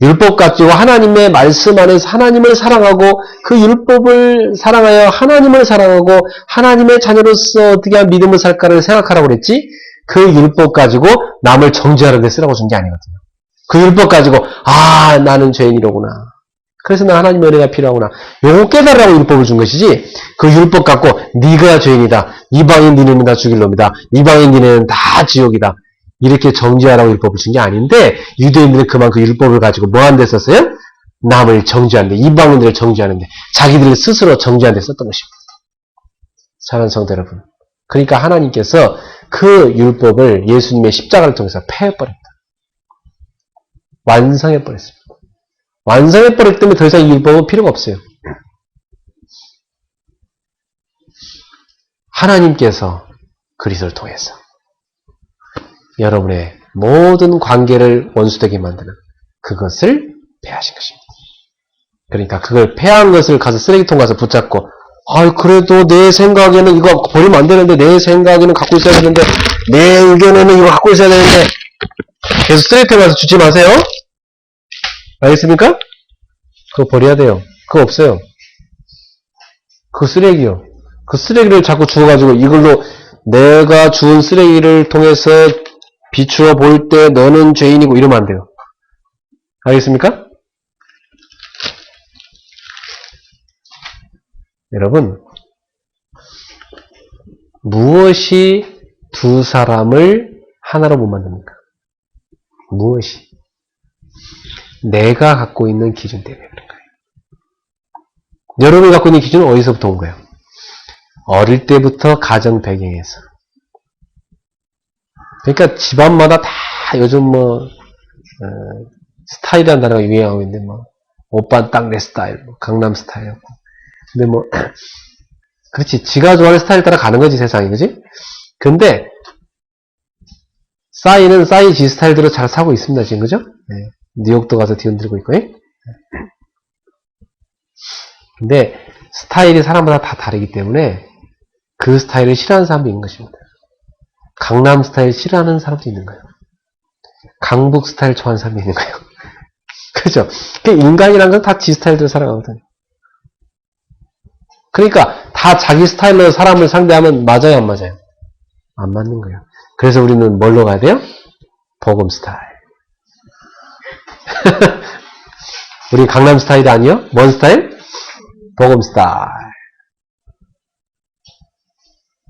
하나님의 말씀 안에서 하나님을 사랑하고 그 율법을 사랑하여 하나님을 사랑하고 하나님의 자녀로서 어떻게 하면 믿음을 살까를 생각하라고 그랬지. 그 율법 가지고 남을 정죄하는 데 쓰라고 준 게 아니거든요. 그 율법 가지고 나는 죄인이로구나. 그래서 나 하나님의 은혜가 필요하구나. 요거 깨달으라고 율법을 준 것이지. 그 율법 갖고 네가 죄인이다. 이방인 니네는 다 죽일 놈이다. 이방인 니네는 다 지옥이다. 이렇게 정죄하라고 율법을 준 게 아닌데 유대인들은 그만큼 율법을 가지고 뭐 하는 데 썼어요? 남을 정죄하는데 이방인들을 정죄하는데 자기들 스스로 정죄하는 데 썼던 것입니다. 사랑하는 성도 여러분. 그러니까 하나님께서 그 율법을 예수님의 십자가를 통해서 폐해버립니다. 완성해버렸습니다. 완성해버렸기 때문에 더 이상 이 율법은 필요가 없어요. 하나님께서 그리스도를 통해서 여러분의 모든 관계를 원수되게 만드는 그것을 폐하신 것입니다. 그러니까 그걸 폐한 것을 가서 쓰레기통 가서 붙잡고 그래도 내 생각에는 이거 버리면 안 되는데 내 생각에는 갖고 있어야 되는데 내 의견에는 이거 갖고 있어야 되는데 계속 쓰레기통 가서 주지 마세요. 알겠습니까? 그거 버려야 돼요. 그거 없어요. 그거 쓰레기요. 그 쓰레기를 자꾸 주워가지고 이걸로 내가 주운 쓰레기를 통해서 비추어 볼 때 너는 죄인이고 이러면 안 돼요. 알겠습니까? 여러분, 무엇이 두 사람을 하나로 못 만듭니까? 무엇이? 내가 갖고 있는 기준 때문에 그런 거예요. 여러분이 갖고 있는 기준은 어디서부터 온 거예요? 어릴 때부터 가정 배경에서. 그러니까 집안마다 다 요즘 스타일이라는 단어가 유행하고 있는데 오빠는 딱 내 스타일, 강남 스타일. 근데 그렇지. 지가 좋아하는 스타일 따라 가는 거지, 세상이. 그지? 근데 싸이는 싸이 지 스타일대로 잘 사고 있습니다, 지금. 그죠? 네. 뉴욕도 가서 뒤흔들고 있고. 근데 스타일이 사람마다 다 다르기 때문에 그 스타일을 싫어하는 사람도 있는 것입니다. 강남 스타일 싫어하는 사람도 있는 거예요. 강북 스타일 좋아하는 사람도 있는 거예요. 그죠? 인간이란 건 다 지 스타일대로 살아가거든요. 그러니까 다 자기 스타일로 사람을 상대하면 맞아요, 안 맞아요? 안 맞는 거예요. 그래서 우리는 뭘로 가야 돼요? 복음 스타일. 우리 강남 스타일이 아니요? 뭔 스타일? 복음 스타일.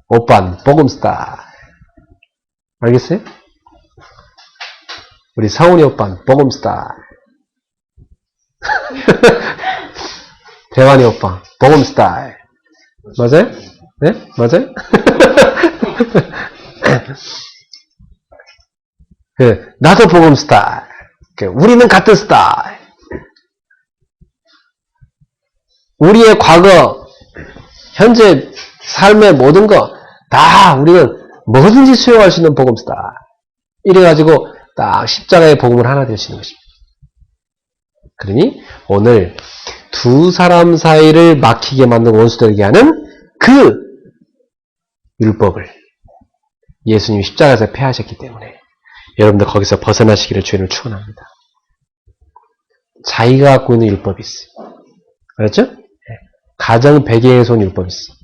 오빤 복음 스타일. 알겠어요? 우리 사훈이 오빤 복음 스타일. 대환이 오빠 복음 스타일. 맞아요? 네? 맞아요? 나도 복음 스타일. 우리는 같은 스타일. 우리의 과거, 현재 삶의 모든 거 다 우리는 뭐든지 수용할 수 있는 복음 스타일. 이래가지고 딱 십자가의 복음을 하나 되시는 것입니다. 그러니 오늘 두 사람 사이를 막히게 만든 원수되게 하는 그 율법을 예수님이 십자가에서 폐하셨기 때문에 여러분들 거기서 벗어나시기를 주님을 축원합니다. 자기가 갖고 있는 율법이 있어요. 알았죠? 가정 배경에서 온 율법이 있어요.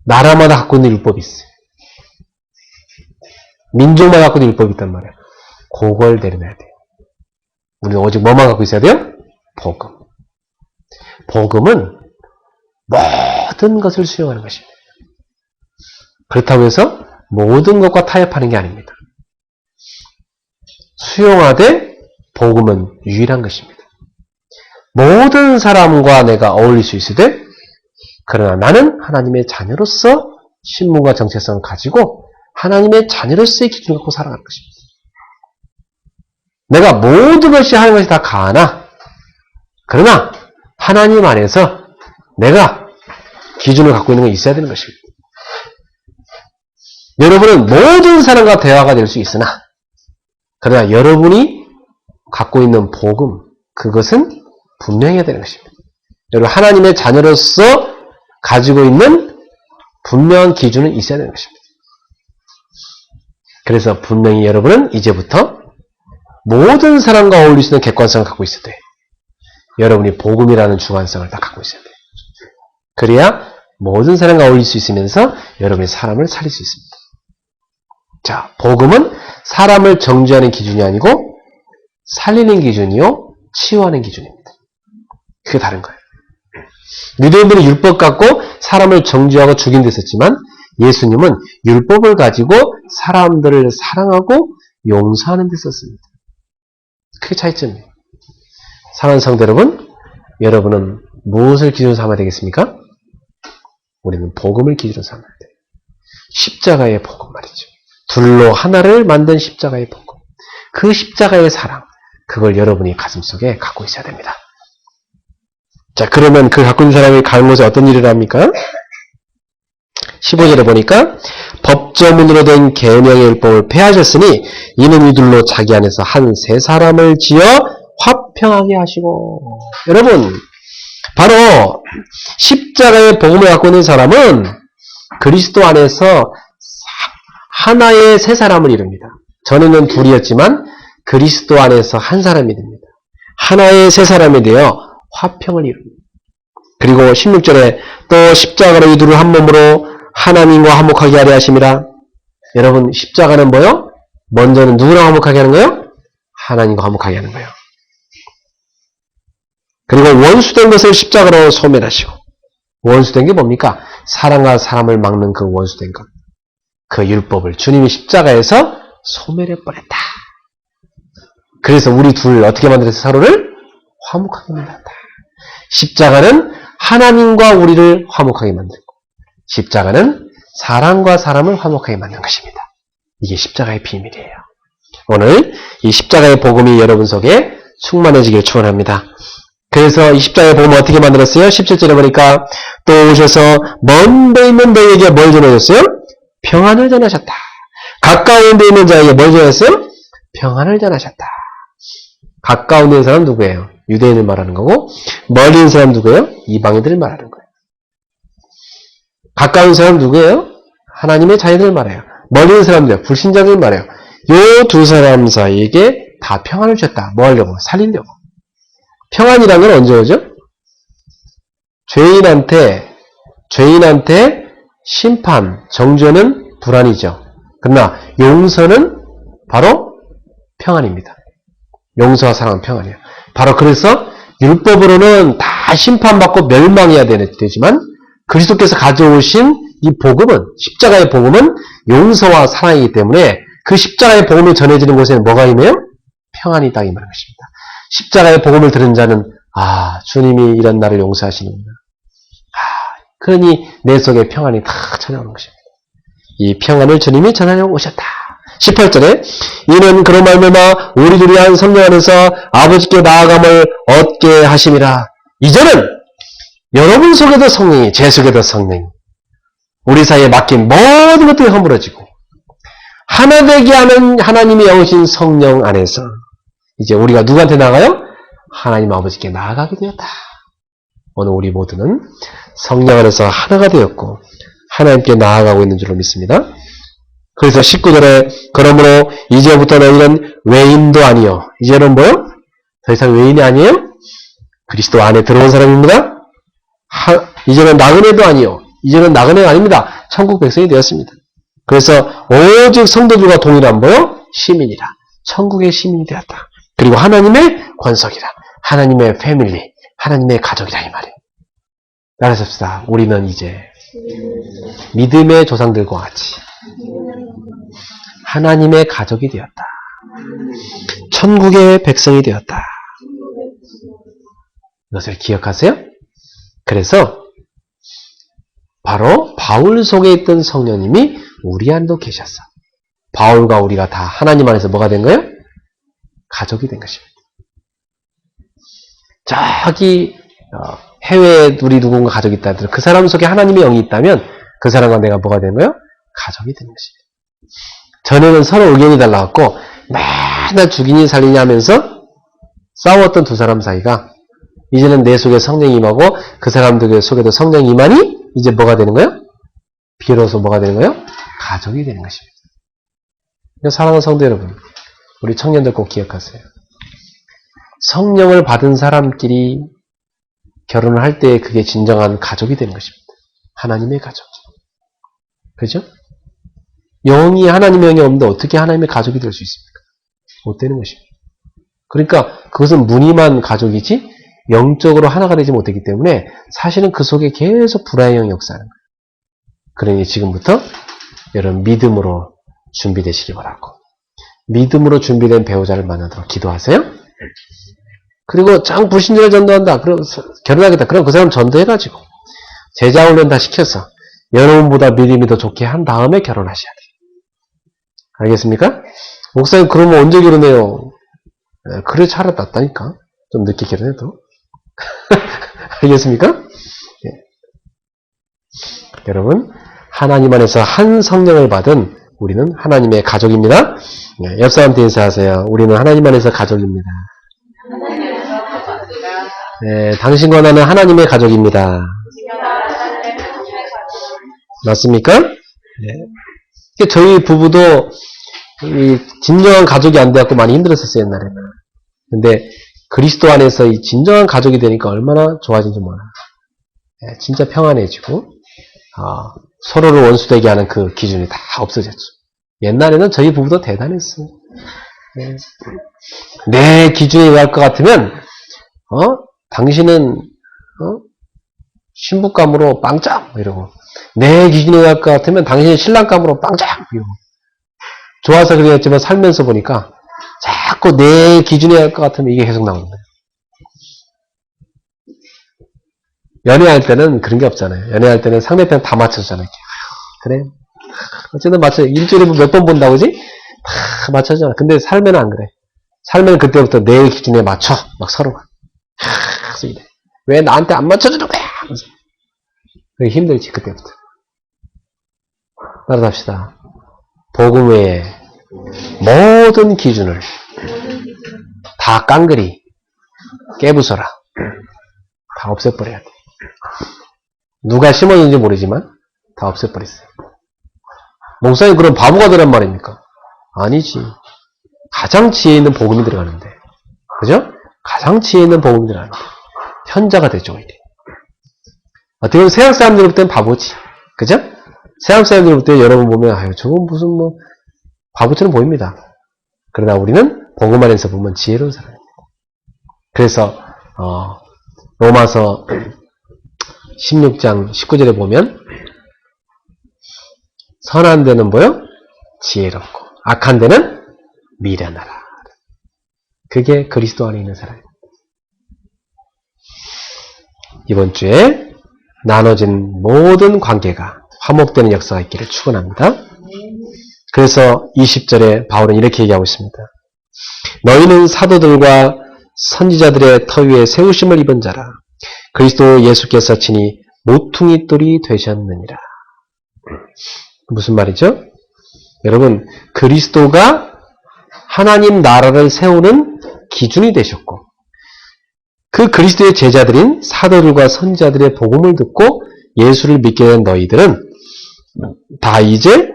나라마다 갖고 있는 율법이 있어요. 민족마다 갖고 있는 율법이 있단 말이에요. 그걸 내려놔야 돼요. 우리는 오직 뭐만 갖고 있어야 돼요? 복음. 복음은 모든 것을 수용하는 것입니다. 그렇다고 해서 모든 것과 타협하는 게 아닙니다. 수용하되 복음은 유일한 것입니다. 모든 사람과 내가 어울릴 수 있으되 그러나 나는 하나님의 자녀로서 신분과 정체성을 가지고 하나님의 자녀로서의 기준을 갖고 살아가는 것입니다. 내가 모든 것이 하는 것이 다 가하나 그러나 하나님 안에서 내가 기준을 갖고 있는 건 있어야 되는 것입니다. 여러분은 모든 사람과 대화가 될 수 있으나 그러나 여러분이 갖고 있는 복음 그것은 분명해야 되는 것입니다. 여러분 하나님의 자녀로서 가지고 있는 분명한 기준은 있어야 되는 것입니다. 그래서 분명히 여러분은 이제부터 모든 사람과 어울릴 수 있는 객관성을 갖고 있어야 돼요. 여러분이 복음이라는 주관성을 다 갖고 있어야 돼요. 그래야 모든 사람과 어울릴 수 있으면서 여러분이 사람을 살릴 수 있습니다. 자, 복음은 사람을 정죄하는 기준이 아니고 살리는 기준이요, 치유하는 기준입니다. 그게 다른 거예요. 유대인들은 율법 갖고 사람을 정죄하고 죽인 데 있었지만 예수님은 율법을 가지고 사람들을 사랑하고 용서하는 데 썼습니다. 그게 차이점이에요. 사랑하는 성도 여러분, 여러분은 무엇을 기준으로 삼아야 되겠습니까? 우리는 복음을 기준으로 삼아야 돼요. 십자가의 복음 말이죠. 둘로 하나를 만든 십자가의 복음. 그 십자가의 사랑, 그걸 여러분이 가슴속에 갖고 있어야 됩니다. 자, 그러면 그 갖고 있는 사람이 가는 곳에 어떤 일을 합니까? 15절에 보니까 법조문으로 된 계명의 율법을 폐하셨으니 이는 이들로 자기 안에서 한 세 사람을 지어 화평하게 하시고. 여러분, 바로 십자가의 복음을 갖고 있는 사람은 그리스도 안에서 하나의 세 사람을 이룹니다. 전에는 둘이었지만 그리스도 안에서 한 사람이 됩니다. 하나의 세 사람이 되어 화평을 이룹니다. 그리고 16절에 또 십자가로 이들을 한 몸으로 하나님과 화목하게 하려 하심이라. 여러분, 십자가는 뭐요? 먼저는 누구랑 화목하게 하는 거예요? 하나님과 화목하게 하는 거예요. 그리고 원수된 것을 십자가로 소멸하시고. 원수된 게 뭡니까? 사람과 사람을 막는 그 원수된 것. 그 율법을 주님이 십자가에서 소멸해버렸다. 그래서 우리 둘 어떻게 만들어서 서로를 화목하게 만들었다. 십자가는 하나님과 우리를 화목하게 만들고 십자가는 사람과 사람을 화목하게 만든 것입니다. 이게 십자가의 비밀이에요. 오늘 이 십자가의 복음이 여러분 속에 충만해지길 축원합니다. 그래서 이 십자가의 복음을 어떻게 만들었어요? 17절에 보니까 또 오셔서 먼 데 있는 너희에게 뭘 전하셨어요? 평안을 전하셨다. 가까운 데 있는 자에게 뭘 전하셨어요? 평안을 전하셨다. 가까운 데 있는 사람 누구예요? 유대인을 말하는 거고 멀리 있는 사람 누구예요? 이방인들을 말하는 거예요. 가까운 사람 누구예요? 하나님의 자녀들을 말해요. 멀리 있는 사람들, 불신자들을 말해요. 이 두 사람 사이에게 다 평안을 주셨다. 뭐 하려고? 살리려고. 평안이란 건 언제 오죠? 죄인한테 심판, 정죄는 불안이죠. 그러나 용서는 바로 평안입니다. 용서와 사랑은 평안이에요. 바로 그래서 율법으로는 다 심판받고 멸망해야 되지만 그리스도께서 가져오신 이 복음은, 십자가의 복음은 용서와 사랑이기 때문에 그 십자가의 복음이 전해지는 곳에는 뭐가 임해요? 평안이 있다 이 말인 것입니다. 십자가의 복음을 들은 자는 주님이 이런 나를 용서하시는구나. 그러니 내 속에 평안이 다 전해오는 것입니다. 이 평안을 주님이 전하려 오셨다. 18절에 이는 그런 말미암아 우리들이 한 성령 안에서 아버지께 나아감을 얻게 하심이라. 이제는 여러분 속에도 성령이, 제 속에도 성령이, 우리 사이에 맡긴 모든 것들이 허물어지고 하나 되게 하는 하나님이 여우신 성령 안에서 이제 우리가 누구한테 나가요? 하나님 아버지께 나아가게 되었다. 오늘 우리 모두는 성령 안에서 하나가 되었고 하나님께 나아가고 있는 줄로 믿습니다. 그래서 19절에 그러므로 이제부터 너희는 외인도 아니요. 이제는 뭐요? 더 이상 외인이 아니에요? 그리스도 안에 들어온 사람입니다. 이제는 나그네도 아니요. 이제는 나그네가 아닙니다. 천국 백성이 되었습니다. 그래서 오직 성도들과 동일한 뭐요? 시민이라. 천국의 시민이 되었다. 그리고 하나님의 권속이라. 하나님의 패밀리. 하나님의 가족이라 이 말이에요. 따라합시다. 우리는 이제 믿음의 조상들과 같이 하나님의 가족이 되었다. 천국의 백성이 되었다. 이것을 기억하세요? 그래서 바로 바울 속에 있던 성령님이 우리 안도 계셨어. 바울과 우리가 다 하나님 안에서 뭐가 된 거예요? 가족이 된 것입니다. 저기 해외에 우리 누군가 가족이 있다 하더라도 그 사람 속에 하나님의 영이 있다면 그 사람과 내가 뭐가 된 거예요? 가족이 된 것입니다. 전에는 서로 의견이 달라갖고 맨날 죽이니 살리니 하면서 싸웠던 두 사람 사이가 이제는 내 속에 성령이 임하고 그 사람들 속에도 성령이 임하니 이제 뭐가 되는 거예요? 비로소 뭐가 되는 거예요? 가족이 되는 것입니다. 사랑하는 성도 여러분, 우리 청년들 꼭 기억하세요. 성령을 받은 사람끼리 결혼을 할 때 그게 진정한 가족이 되는 것입니다. 하나님의 가족. 그죠? 영이 하나님의 영이 없는데 어떻게 하나님의 가족이 될 수 있습니까? 못 되는 것입니다. 그러니까 그것은 무늬만 가족이지 영적으로 하나가 되지 못했기 때문에 사실은 그 속에 계속 불화의 영이 역사하는 거예요. 그러니 지금부터 여러분 믿음으로 준비되시기 바라고, 믿음으로 준비된 배우자를 만나도록 기도하세요. 그리고 짱 불신자를 전도한다. 그럼 결혼하겠다. 그럼 그 사람 전도해가지고 제자 훈련 다 시켜서 여러분보다 믿음이 더 좋게 한 다음에 결혼하셔야 돼요. 알겠습니까? 목사님 그러면 언제 결혼해요? 그래 차라리 낫다니까. 좀 늦게 결혼해도. 알겠습니까? 네. 여러분 하나님 안에서 한 성령을 받은 우리는 하나님의 가족입니다. 네, 옆 사람한테 인사하세요. 우리는 하나님 안에서 가족입니다. 네, 당신과 나는 하나님의 가족입니다. 맞습니까? 네. 저희 부부도 이 진정한 가족이 안 돼갖고 많이 힘들었었어요, 옛날에는. 근데 그리스도 안에서 이 진정한 가족이 되니까 얼마나 좋아진지 몰라요. 네, 진짜 평안해지고 서로를 원수되게 하는 그 기준이 다 없어졌죠. 옛날에는 저희 부부도 대단했어요. 네. 내 기준에 의할 것 같으면 당신은 신부감으로 빵짝 이러고, 내 기준에 의할 것 같으면 당신은 신랑감으로 빵짝 이러고. 좋아서 그랬지만 살면서 보니까 자꾸 내 기준에 의할 것 같으면 이게 계속 나오는 거예요. 연애할 때는 그런 게 없잖아요. 연애할 때는 상대편 다 맞춰주잖아요. 그래? 어쨌든 맞춰. 일주일에 몇 번 본다고 그지? 다 맞춰주잖아. 근데 살면 안 그래. 살면 그때부터 내 기준에 맞춰. 막 서로가. 그래서 이래. 왜 나한테 안 맞춰주는 거야? 그게 힘들지, 그때부터. 따라합시다. 복음 외에 모든 기준을 다 깡그리 깨부숴라. 다 없애버려야 돼. 누가 심었는지 모르지만 다 없애버렸어요. 목사님 그럼 바보가 되란 말입니까? 아니지. 가장 지혜 있는 복음이 들어가는데. 그죠? 가장 지혜 있는 복음이 들어가는데. 현자가 되죠, 오히려. 어떻게 보면 서양 사람들로부터는 바보지. 그죠? 서양 사람들로부터 여러분 보면, 아유, 저건 무슨 바보처럼 보입니다. 그러나 우리는 복음 안에서 보면 지혜로운 사람입니다. 그래서, 로마서 16장 19절에 보면, 선한 데는 뭐요? 지혜롭고, 악한 데는 미련하라. 그게 그리스도 안에 있는 사람입니다. 이번 주에 나눠진 모든 관계가 화목되는 역사가 있기를 축원합니다. 그래서 20절에 바울은 이렇게 얘기하고 있습니다. 너희는 사도들과 선지자들의 터 위에 세우심을 입은 자라. 그리스도 예수께서 친히 모퉁이 돌이 되셨느니라. 무슨 말이죠? 여러분, 그리스도가 하나님 나라를 세우는 기준이 되셨고, 그 그리스도의 제자들인 사도들과 선지자들의 복음을 듣고 예수를 믿게 된 너희들은 다 이제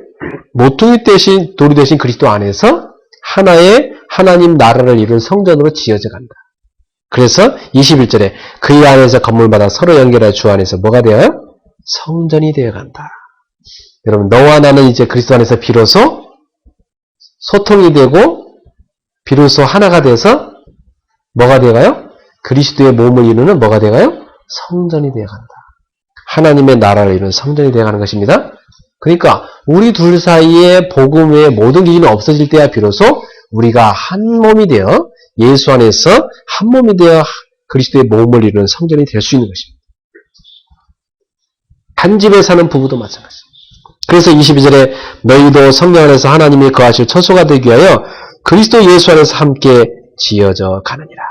모퉁이 대신 돌이 되신 그리스도 안에서 하나의 하나님 나라를 이룬 성전으로 지어져 간다. 그래서 21절에 그의 안에서 건물마다 서로 연결해 주 안에서 뭐가 되어요? 성전이 되어 간다. 여러분, 너와 나는 이제 그리스도 안에서 비로소 소통이 되고 비로소 하나가 돼서 뭐가 되어가요? 그리스도의 몸을 이루는 뭐가 되어가요? 성전이 되어간다. 하나님의 나라를 이루는 성전이 되어가는 것입니다. 그러니까 우리 둘 사이에 복음 외에 모든 기준이 없어질 때야 비로소 우리가 한 몸이 되어 예수 안에서 한 몸이 되어 그리스도의 몸을 이루는 성전이 될 수 있는 것입니다. 한 집에 사는 부부도 마찬가지. 그래서 22절에 너희도 성령 안에서 하나님이 거하실 처소가 되기 위하여 그리스도 예수 안에서 함께 지어져 가느니라.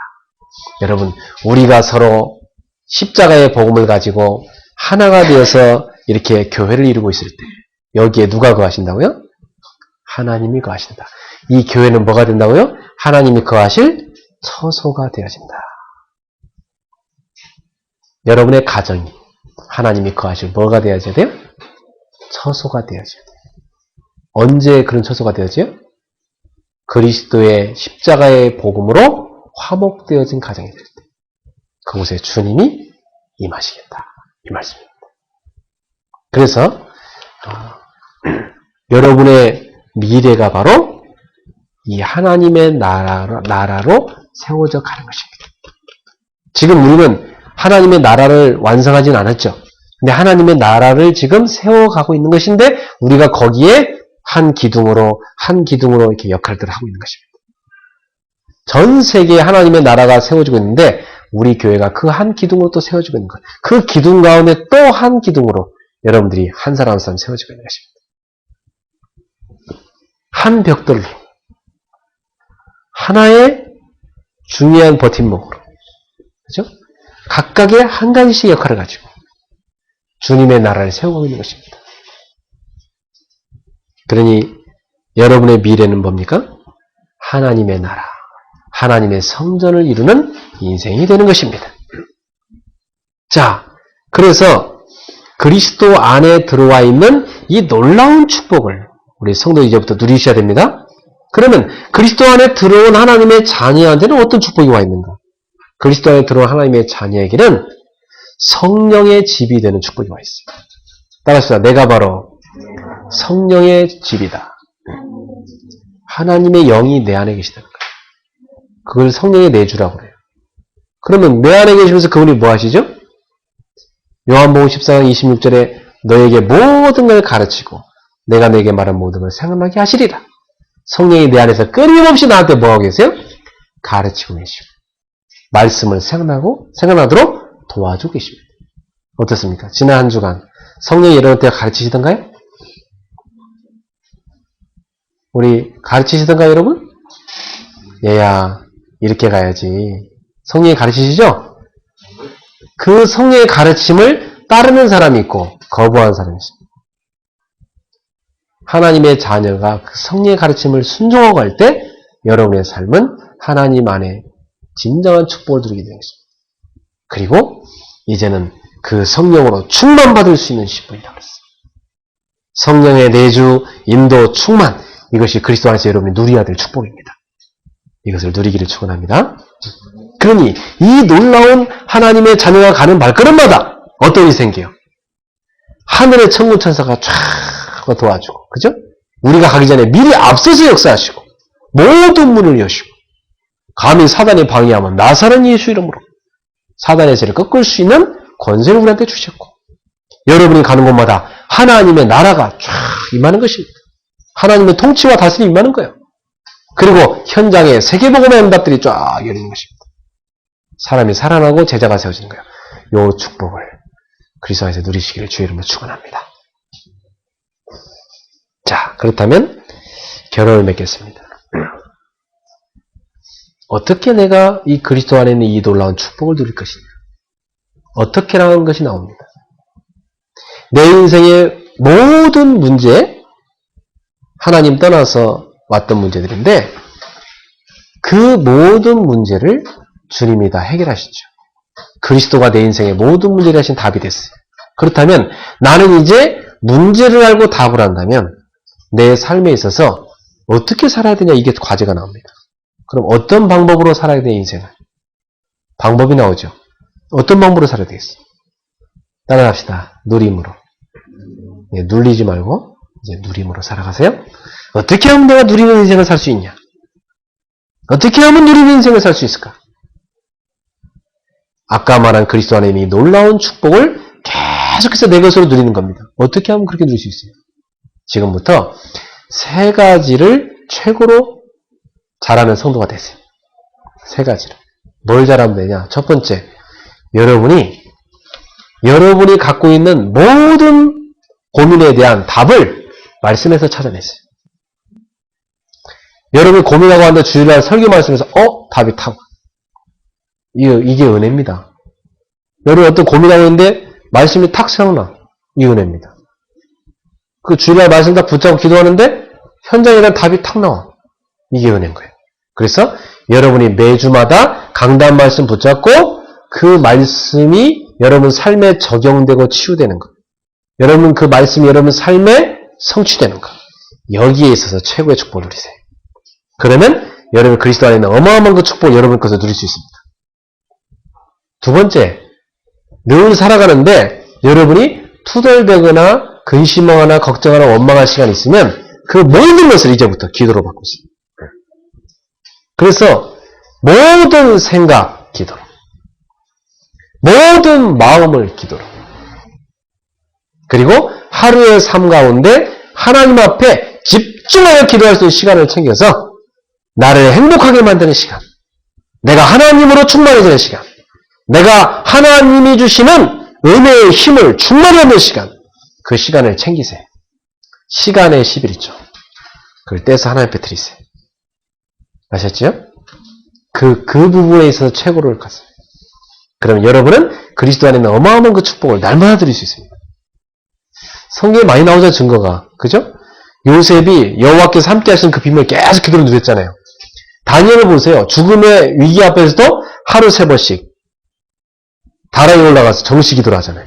여러분, 우리가 서로 십자가의 복음을 가지고 하나가 되어서 이렇게 교회를 이루고 있을 때 여기에 누가 거하신다고요? 하나님이 거하신다. 이 교회는 뭐가 된다고요? 하나님이 거하실 처소가 되어진다. 여러분의 가정이 하나님이 거하실 뭐가 되어져야 돼요? 처소가 되어져야 돼요. 언제 그런 처소가 되어져요? 그리스도의 십자가의 복음으로 화목되어진 가정이 될 때. 그곳에 주님이 임하시겠다. 이 말씀입니다. 그래서 여러분의 미래가 바로 이 하나님의 나라로 세워져 가는 것입니다. 지금 우리는 하나님의 나라를 완성하진 않았죠. 근데 하나님의 나라를 지금 세워가고 있는 것인데 우리가 거기에 한 기둥으로 이렇게 역할들을 하고 있는 것입니다. 전 세계에 하나님의 나라가 세워지고 있는데 우리 교회가 그 한 기둥으로 또 세워지고 있는 거예요. 그 기둥 가운데 또 한 기둥으로 여러분들이 한 사람 한 사람 세워지고 있는 것입니다. 한 벽돌로 하나의 중요한 버팀목으로 그렇죠? 각각의 한 가지씩 역할을 가지고 주님의 나라를 세우고 있는 것입니다. 그러니 여러분의 미래는 뭡니까? 하나님의 나라, 하나님의 성전을 이루는 인생이 되는 것입니다. 자, 그래서 그리스도 안에 들어와 있는 이 놀라운 축복을 우리 성도 이제부터 누리셔야 됩니다. 그러면 그리스도 안에 들어온 하나님의 자녀한테는 어떤 축복이 와 있는가? 그리스도 안에 들어온 하나님의 자녀에게는 성령의 집이 되는 축복이 와 있어요. 따라합시다. 내가 바로 성령의 집이다. 하나님의 영이 내 안에 계시다는 거예요. 그걸 성령의 내주라고 그래요. 그러면 내 안에 계시면서 그분이 뭐 하시죠? 요한복음 14장 26절에 너에게 모든 걸 가르치고 내가 내게 말한 모든 걸 생각나게 하시리라. 성령이 내 안에서 끊임없이 나한테 뭐 하고 계세요? 가르치고 계시고 말씀을 생각나도록 도와주고 계십니다. 어떻습니까? 지난 한 주간 성령이 여러분한테 가르치시던가요? 우리 가르치시던가요, 여러분? 얘야, 이렇게 가야지. 성령이 가르치시죠? 그 성령의 가르침을 따르는 사람이 있고 거부하는 사람이 있습니다. 하나님의 자녀가 그 성령의 가르침을 순종하고 할 때 여러분의 삶은 하나님 안에 진정한 축복을 누리게 되는 것입니다. 그리고 이제는 그 성령으로 충만받을 수 있는 시분이라고 했어요. 성령의 내주, 인도, 충만 이것이 그리스도 안에서 여러분이 누려야 될 축복입니다. 이것을 누리기를 축원합니다. 그러니 이 놀라운 하나님의 자녀가 가는 발걸음마다 어떤 일이 생겨요? 하늘의 천군 천사가 쫙 도와주고, 그죠? 우리가 가기 전에 미리 앞서서 역사하시고 모든 문을 여시고 감히 사단이 방해하면 나사렛 예수 이름으로 사단의 죄를 꺾을 수 있는 권세를 우리한테 주셨고 여러분이 가는 곳마다 하나님의 나라가 쫙 임하는 것입니다. 하나님의 통치와 다스림이 임하는 거예요. 그리고 현장에 세계복음의 응답들이 쫙 열리는 것입니다. 사람이 살아나고 제자가 세워지는 거예요. 이 축복을 그리스도 안에서 누리시기를 주의 이름으로 축원합니다. 자, 그렇다면 결론을 맺겠습니다. 어떻게 내가 이 그리스도 안에 있는 이 놀라운 축복을 누릴 것이냐? 어떻게라는 것이 나옵니다. 내 인생의 모든 문제, 하나님 떠나서 왔던 문제들인데 그 모든 문제를 주님이 다 해결하시죠. 그리스도가 내 인생의 모든 문제를 하신 답이 됐어요. 그렇다면 나는 이제 문제를 알고 답을 한다면 내 삶에 있어서 어떻게 살아야 되냐 이게 과제가 나옵니다. 그럼 어떤 방법으로 살아야 돼 인생을? 방법이 나오죠. 어떤 방법으로 살아야 되겠어? 따라갑시다. 누림으로. 눌리지 말고 이제 누림으로 살아가세요. 어떻게 하면 내가 누리는 인생을 살 수 있냐? 어떻게 하면 누리는 인생을 살 수 있을까? 아까 말한 그리스도 안에 있는 이 놀라운 축복을 계속해서 내 것으로 누리는 겁니다. 어떻게 하면 그렇게 누릴 수 있어요? 지금부터 3가지를 최고로 잘하는 성도가 되세요. 3가지를. 뭘 잘하면 되냐? 첫 번째, 여러분이 여러분이 갖고 있는 모든 고민에 대한 답을 말씀에서 찾아냈어요. 여러분이 고민하고 하는데 주일날 설교 말씀에서 답이 타고. 이게 은혜입니다. 여러분 어떤 고민하고 있는데 말씀이 탁 생각나. 이 은혜입니다. 그 주일날 말씀 딱 붙잡고 기도하는데 현장에 대한 답이 탁 나와. 이게 은혜인 거예요. 그래서 여러분이 매주마다 강단 말씀 붙잡고 그 말씀이 여러분 삶에 적용되고 치유되는 것. 여러분 그 말씀이 여러분 삶에 성취되는 것. 여기에 있어서 최고의 축복을 누리세요. 그러면 여러분 그리스도 안에 있는 어마어마한 그 축복을 여러분 것을 누릴 수 있습니다. 두 번째, 늘 살아가는데 여러분이 투덜대거나 근심하거나 걱정하거나 원망할 시간이 있으면 그 모든 것을 이제부터 기도로 바꾸세요. 그래서 모든 생각 기도로, 모든 마음을 기도로, 그리고 하루의 삶 가운데 하나님 앞에 집중하여 기도할 수 있는 시간을 챙겨서 나를 행복하게 만드는 시간, 내가 하나님으로 충만해지는 시간, 내가 하나님이 주시는 은혜의 힘을 충만히 얻는 시간, 그 시간을 챙기세요. 시간의 11조. 그걸 떼서 하나님 앞에 드리세요. 아셨죠? 그 부분에 있어서 최고를 갔어요. 그럼 여러분은 그리스도 안에 있는 어마어마한 그 축복을 날마다 드릴 수 있습니다. 성경에 많이 나오죠, 증거가. 그죠? 요셉이 여호와께서 함께 하신 그 비밀을 계속 기도로 누렸잖아요. 다니엘을 보세요. 죽음의 위기 앞에서도 하루 3번씩 다락에 올라가서 정시 기도를 하잖아요.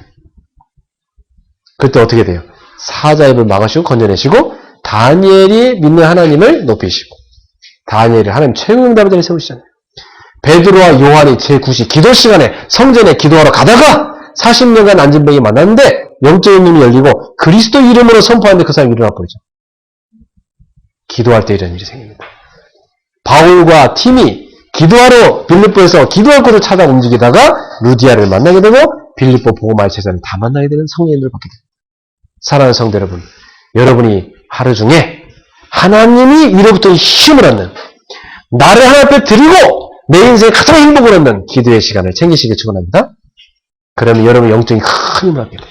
그때 어떻게 돼요? 사자 입을 막으시고 건져내시고 다니엘이 믿는 하나님을 높이시고 다니엘을 하나님 최고의 응답의 자리에 세우시잖아요. 베드로와 요한이 제9시 기도 시간에 성전에 기도하러 가다가 40년간 앉은 병이 만났는데 영적인 눈이 열리고 그리스도 이름으로 선포하는데 그 사람이 일어나버리죠. 기도할 때 이런 일이 생깁니다. 바울과 팀이 기도하러 빌립보에서 기도할 곳을 찾아 움직이다가 루디아를 만나게 되고 빌립보 보고말 제자를 다 만나게 되는 성령님을 받게 됩니다. 사랑하는 성도 여러분, 여러분이 하루 중에 하나님이 위로부터 힘을 얻는, 나를 하나님 앞에 드리고 내 인생에 가장 행복을 얻는 기도의 시간을 챙기시길 축원합니다. 그러면 여러분 영적인 큰 힘을 얻게 돼요.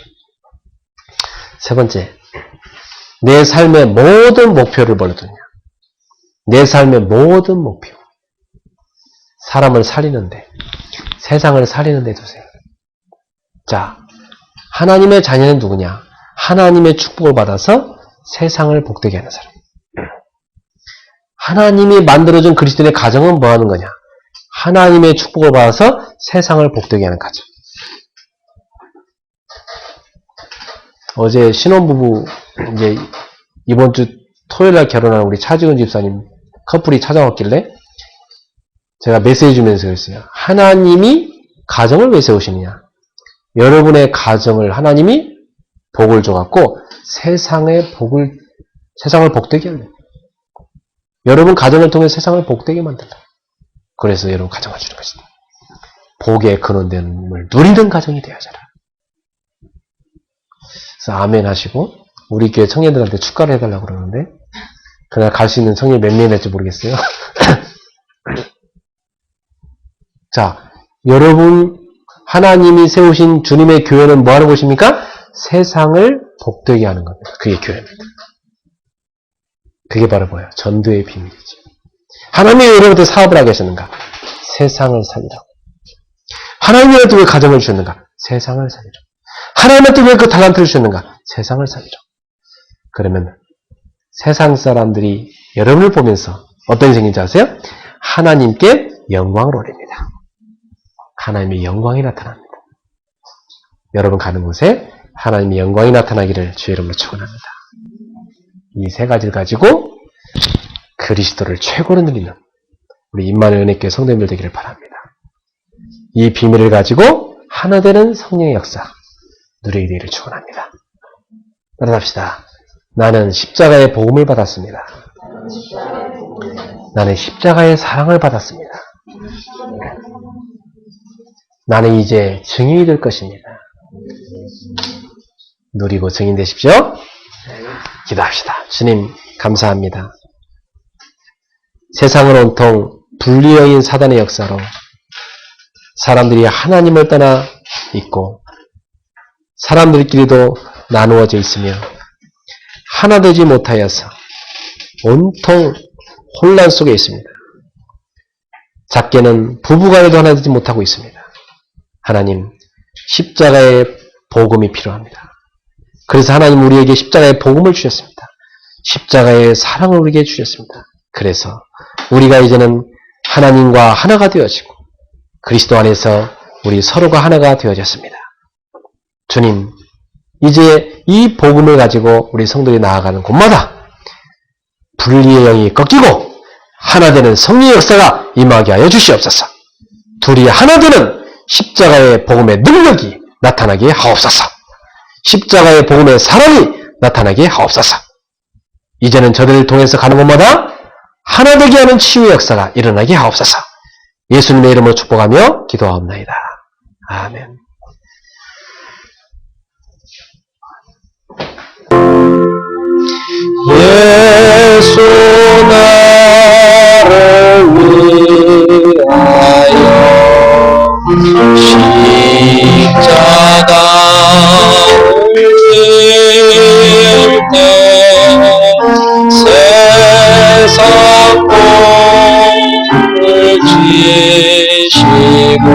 세 번째, 내 삶의 모든 목표를 뭘로 두냐? 내 삶의 모든 목표. 사람을 살리는데, 세상을 살리는데 두세요. 자, 하나님의 자녀는 누구냐? 하나님의 축복을 받아서 세상을 복되게 하는 사람. 하나님이 만들어준 그리스도인의 가정은 뭐 하는 거냐? 하나님의 축복을 받아서 세상을 복되게 하는 가정. 어제 신혼부부, 이제 이번 주 토요일날 결혼한 우리 차지훈 집사님 커플이 찾아왔길래 제가 메시지 주면서 그랬어요. 하나님이 가정을 왜 세우시느냐? 여러분의 가정을 하나님이 복을 줘갖고 세상을 복되게 하는. 여러분 가정을 통해 세상을 복되게 만들다. 그래서 여러분 가정을 주는 것이다. 복의 근원됨을 누리는 가정이 되어야잖아. 그래서 아멘 하시고 우리 교회 청년들한테 축가를 해달라고 그러는데 그날 갈 수 있는 청년이 몇 명이 될지 모르겠어요. 자, 여러분 하나님이 세우신 주님의 교회는 뭐 하는 곳입니까? 세상을 복되게 하는 겁니다. 그게 교회입니다. 그게 바로 뭐예요? 전도의 비밀이죠. 하나님이 여러분한테 사업을 하게 하셨는가? 세상을 살리라고. 하나님한테 왜 가정을 주셨는가? 세상을 살리라고. 하나님한테 왜 그 달란트를 주셨는가? 세상을 살리라고. 그러면 세상 사람들이 여러분을 보면서 어떤 인생인지 아세요? 하나님께 영광을 올립니다. 하나님의 영광이 나타납니다. 여러분 가는 곳에 하나님의 영광이 나타나기를 주의 이름으로 축원합니다. 이 세 가지를 가지고 그리스도를 최고로 누리는 우리 임마누엘 은혜교회 성도님들 되기를 바랍니다. 이 비밀을 가지고 하나 되는 성령의 역사 누리게 되기를 축원합니다. 따라합시다. 나는 십자가의 복음을 받았습니다. 나는 십자가의 사랑을 받았습니다. 나는 이제 증인이 될 것입니다. 누리고 증인 되십시오. 기도합시다. 주님 감사합니다. 세상을 온통 분리여인 사단의 역사로 사람들이 하나님을 떠나 있고 사람들끼리도 나누어져 있으며 하나 되지 못하여서 온통 혼란 속에 있습니다. 작게는 부부간에도 하나 되지 못하고 있습니다. 하나님, 십자가의 복음이 필요합니다. 그래서 하나님 우리에게 십자가의 복음을 주셨습니다. 십자가의 사랑을 우리에게 주셨습니다. 그래서 우리가 이제는 하나님과 하나가 되어지고 그리스도 안에서 우리 서로가 하나가 되어졌습니다. 주님, 이제 이 복음을 가지고 우리 성도들이 나아가는 곳마다 분리의 영이 꺾이고 하나 되는 성령의 역사가 임하게 하여 주시옵소서. 둘이 하나 되는 십자가의 복음의 능력이 나타나게 하옵소서. 십자가의 복음의 사랑이 나타나게 하옵소서. 이제는 저들을 통해서 가는 곳마다 하나 되게 하는 치유의 역사가 일어나게 하옵소서. 예수님의 이름으로 축복하며 기도하옵나이다. 아멘. 예수 나를 위하여 십자가를 질 때 세상 복을 지시고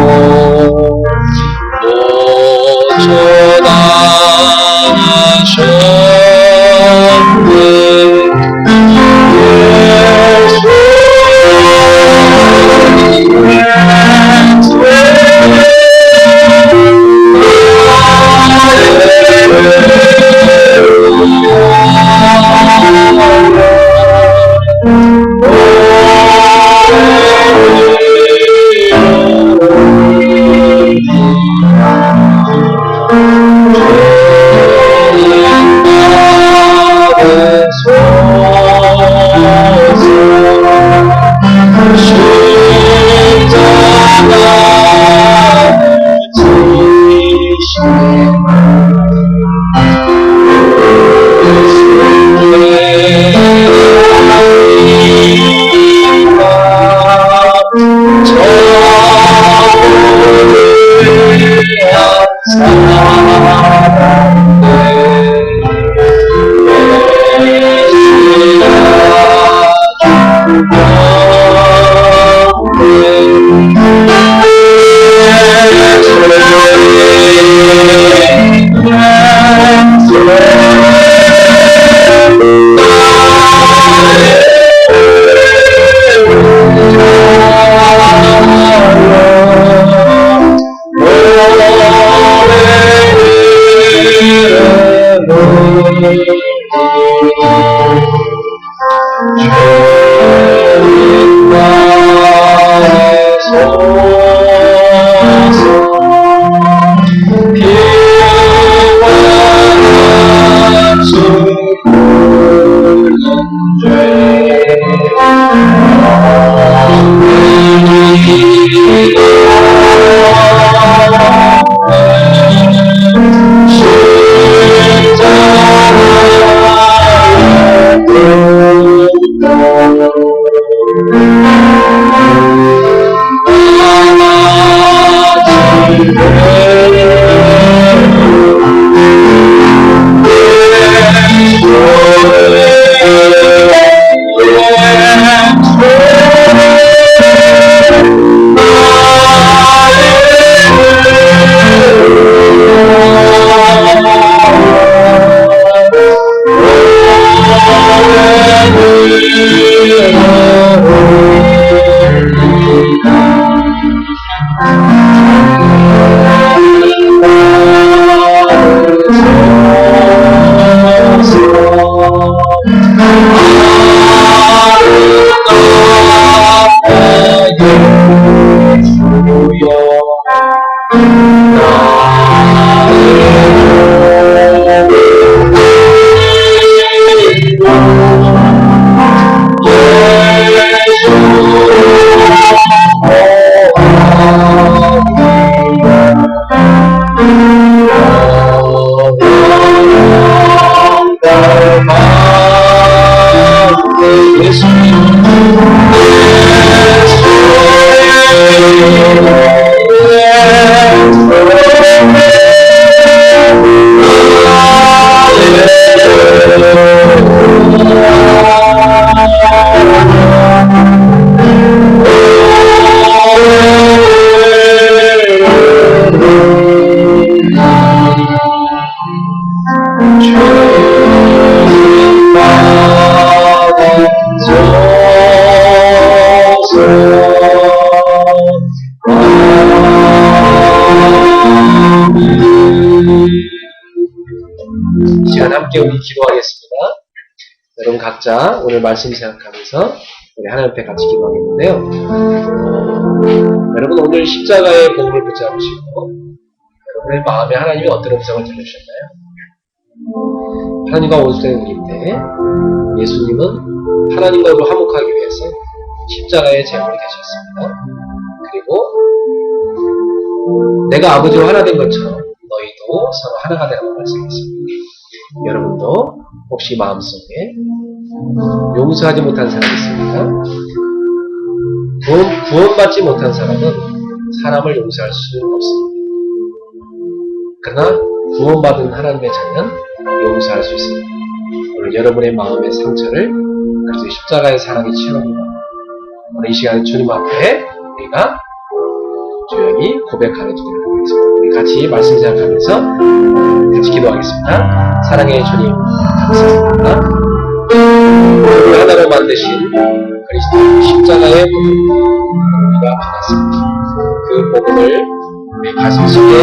시간 함께 우리 기도하겠습니다. 여러분 각자 오늘 말씀 생각하면서 우리 하나님 앞에 같이 기도하겠는데요. 여러분 오늘 십자가의 복음을 붙잡으시고 여러분의 마음에 하나님이 어떤 음성을 들려주셨나요? 하나님과 원수된 우리인데 예수님은 하나님과 화목하기 위해서 십자가의 제물이 되셨습니다. 그리고 내가 아버지와 하나 된 것처럼 너희도 서로 하나가 되라고 말씀했습니다. 여러분도 혹시 마음속에 용서하지 못한 사람이 있습니까? 구원받지 못한 사람은 사람을 용서할 수 없습니다. 그러나 구원받은 하나님의 자녀는 용서할 수 있습니다. 오늘 여러분의 마음의 상처를 그리스도 십자가의 사랑이 채웁니다. 오늘 이 시간에 주님 앞에 우리가 조용히 고백하는 주님을 하겠습니다. 우리 같이 말씀 생각하면서 같이 기도하겠습니다. 사랑의 주님 감사합니다. 우리를 하나로 만드신 그리스도 십자가의 복음 우리가 받았습니다. 그 복음을 우리 가슴 속에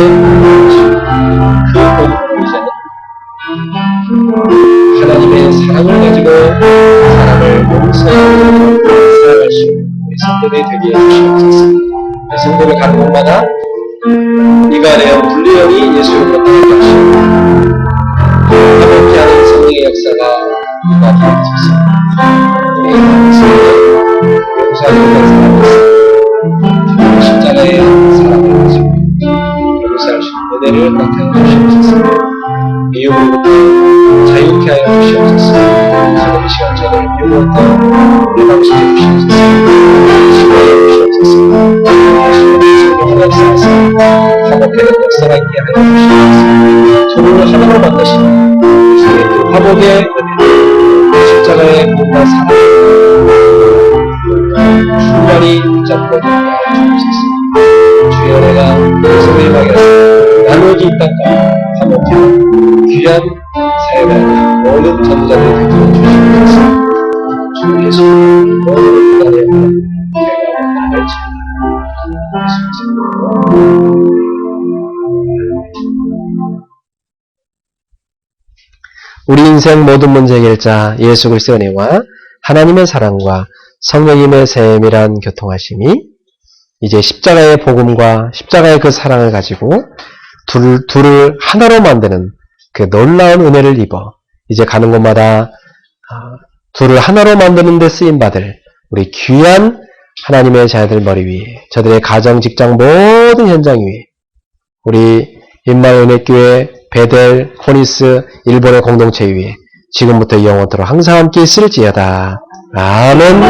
그 복음으로 이제는 하나님의 사랑을 가지고 사람을 용서하고 사랑할 수 있는 우리 성도들이 되게 해주시옵소서. 성도를 가는 곳마다 이가 내어 분리형이 예수님으로 따르게 하시고 화목케하는 성령의 역사가 임하게 하소서. 우리 가슴에 용서하지 못한 사람이 있습니다. 십자가의 사랑을 가지고 용서할 수 있는 은혜를 나타내 주시옵소서. 미움으로부터 자유케 하여 주시옵소서. 지금 이 시간 저를 미움으로부터 해방시켜 주시옵소서. 지도하여 주시옵소서. 성령의 역사에서 화목회는 역사가 있게 하여 주시옵소서. 서로를 하나로 만드시는 그 화목의 은혜를 십자가의 복음과 사랑을 충만히 붙잡고 있게 하여 주옵소서. 주의 은혜가 성령의 임하게 하소서. 나누어진 이 땅과 화목회는 귀한 사역을 모든 전도자들이 되게 해주시옵소서. 주 예수 모든 나라의 내가 원하는 우리 인생 모든 문제 해결자 예수 그리스도의 은혜와 하나님의 사랑과 성령님의 세밀한 교통하심이 이제 십자가의 복음과 십자가의 그 사랑을 가지고 둘을 하나로 만드는 그 놀라운 은혜를 입어 이제 가는 곳마다 둘을 하나로 만드는 데 쓰임받을 우리 귀한 하나님의 자녀들 머리 위에 저들의 가정, 직장 모든 현장 위에 우리 임마누엘교회, 베델, 코니스, 일본의 공동체 위에 지금부터 영원토록 항상 함께 있을지어다. 아멘.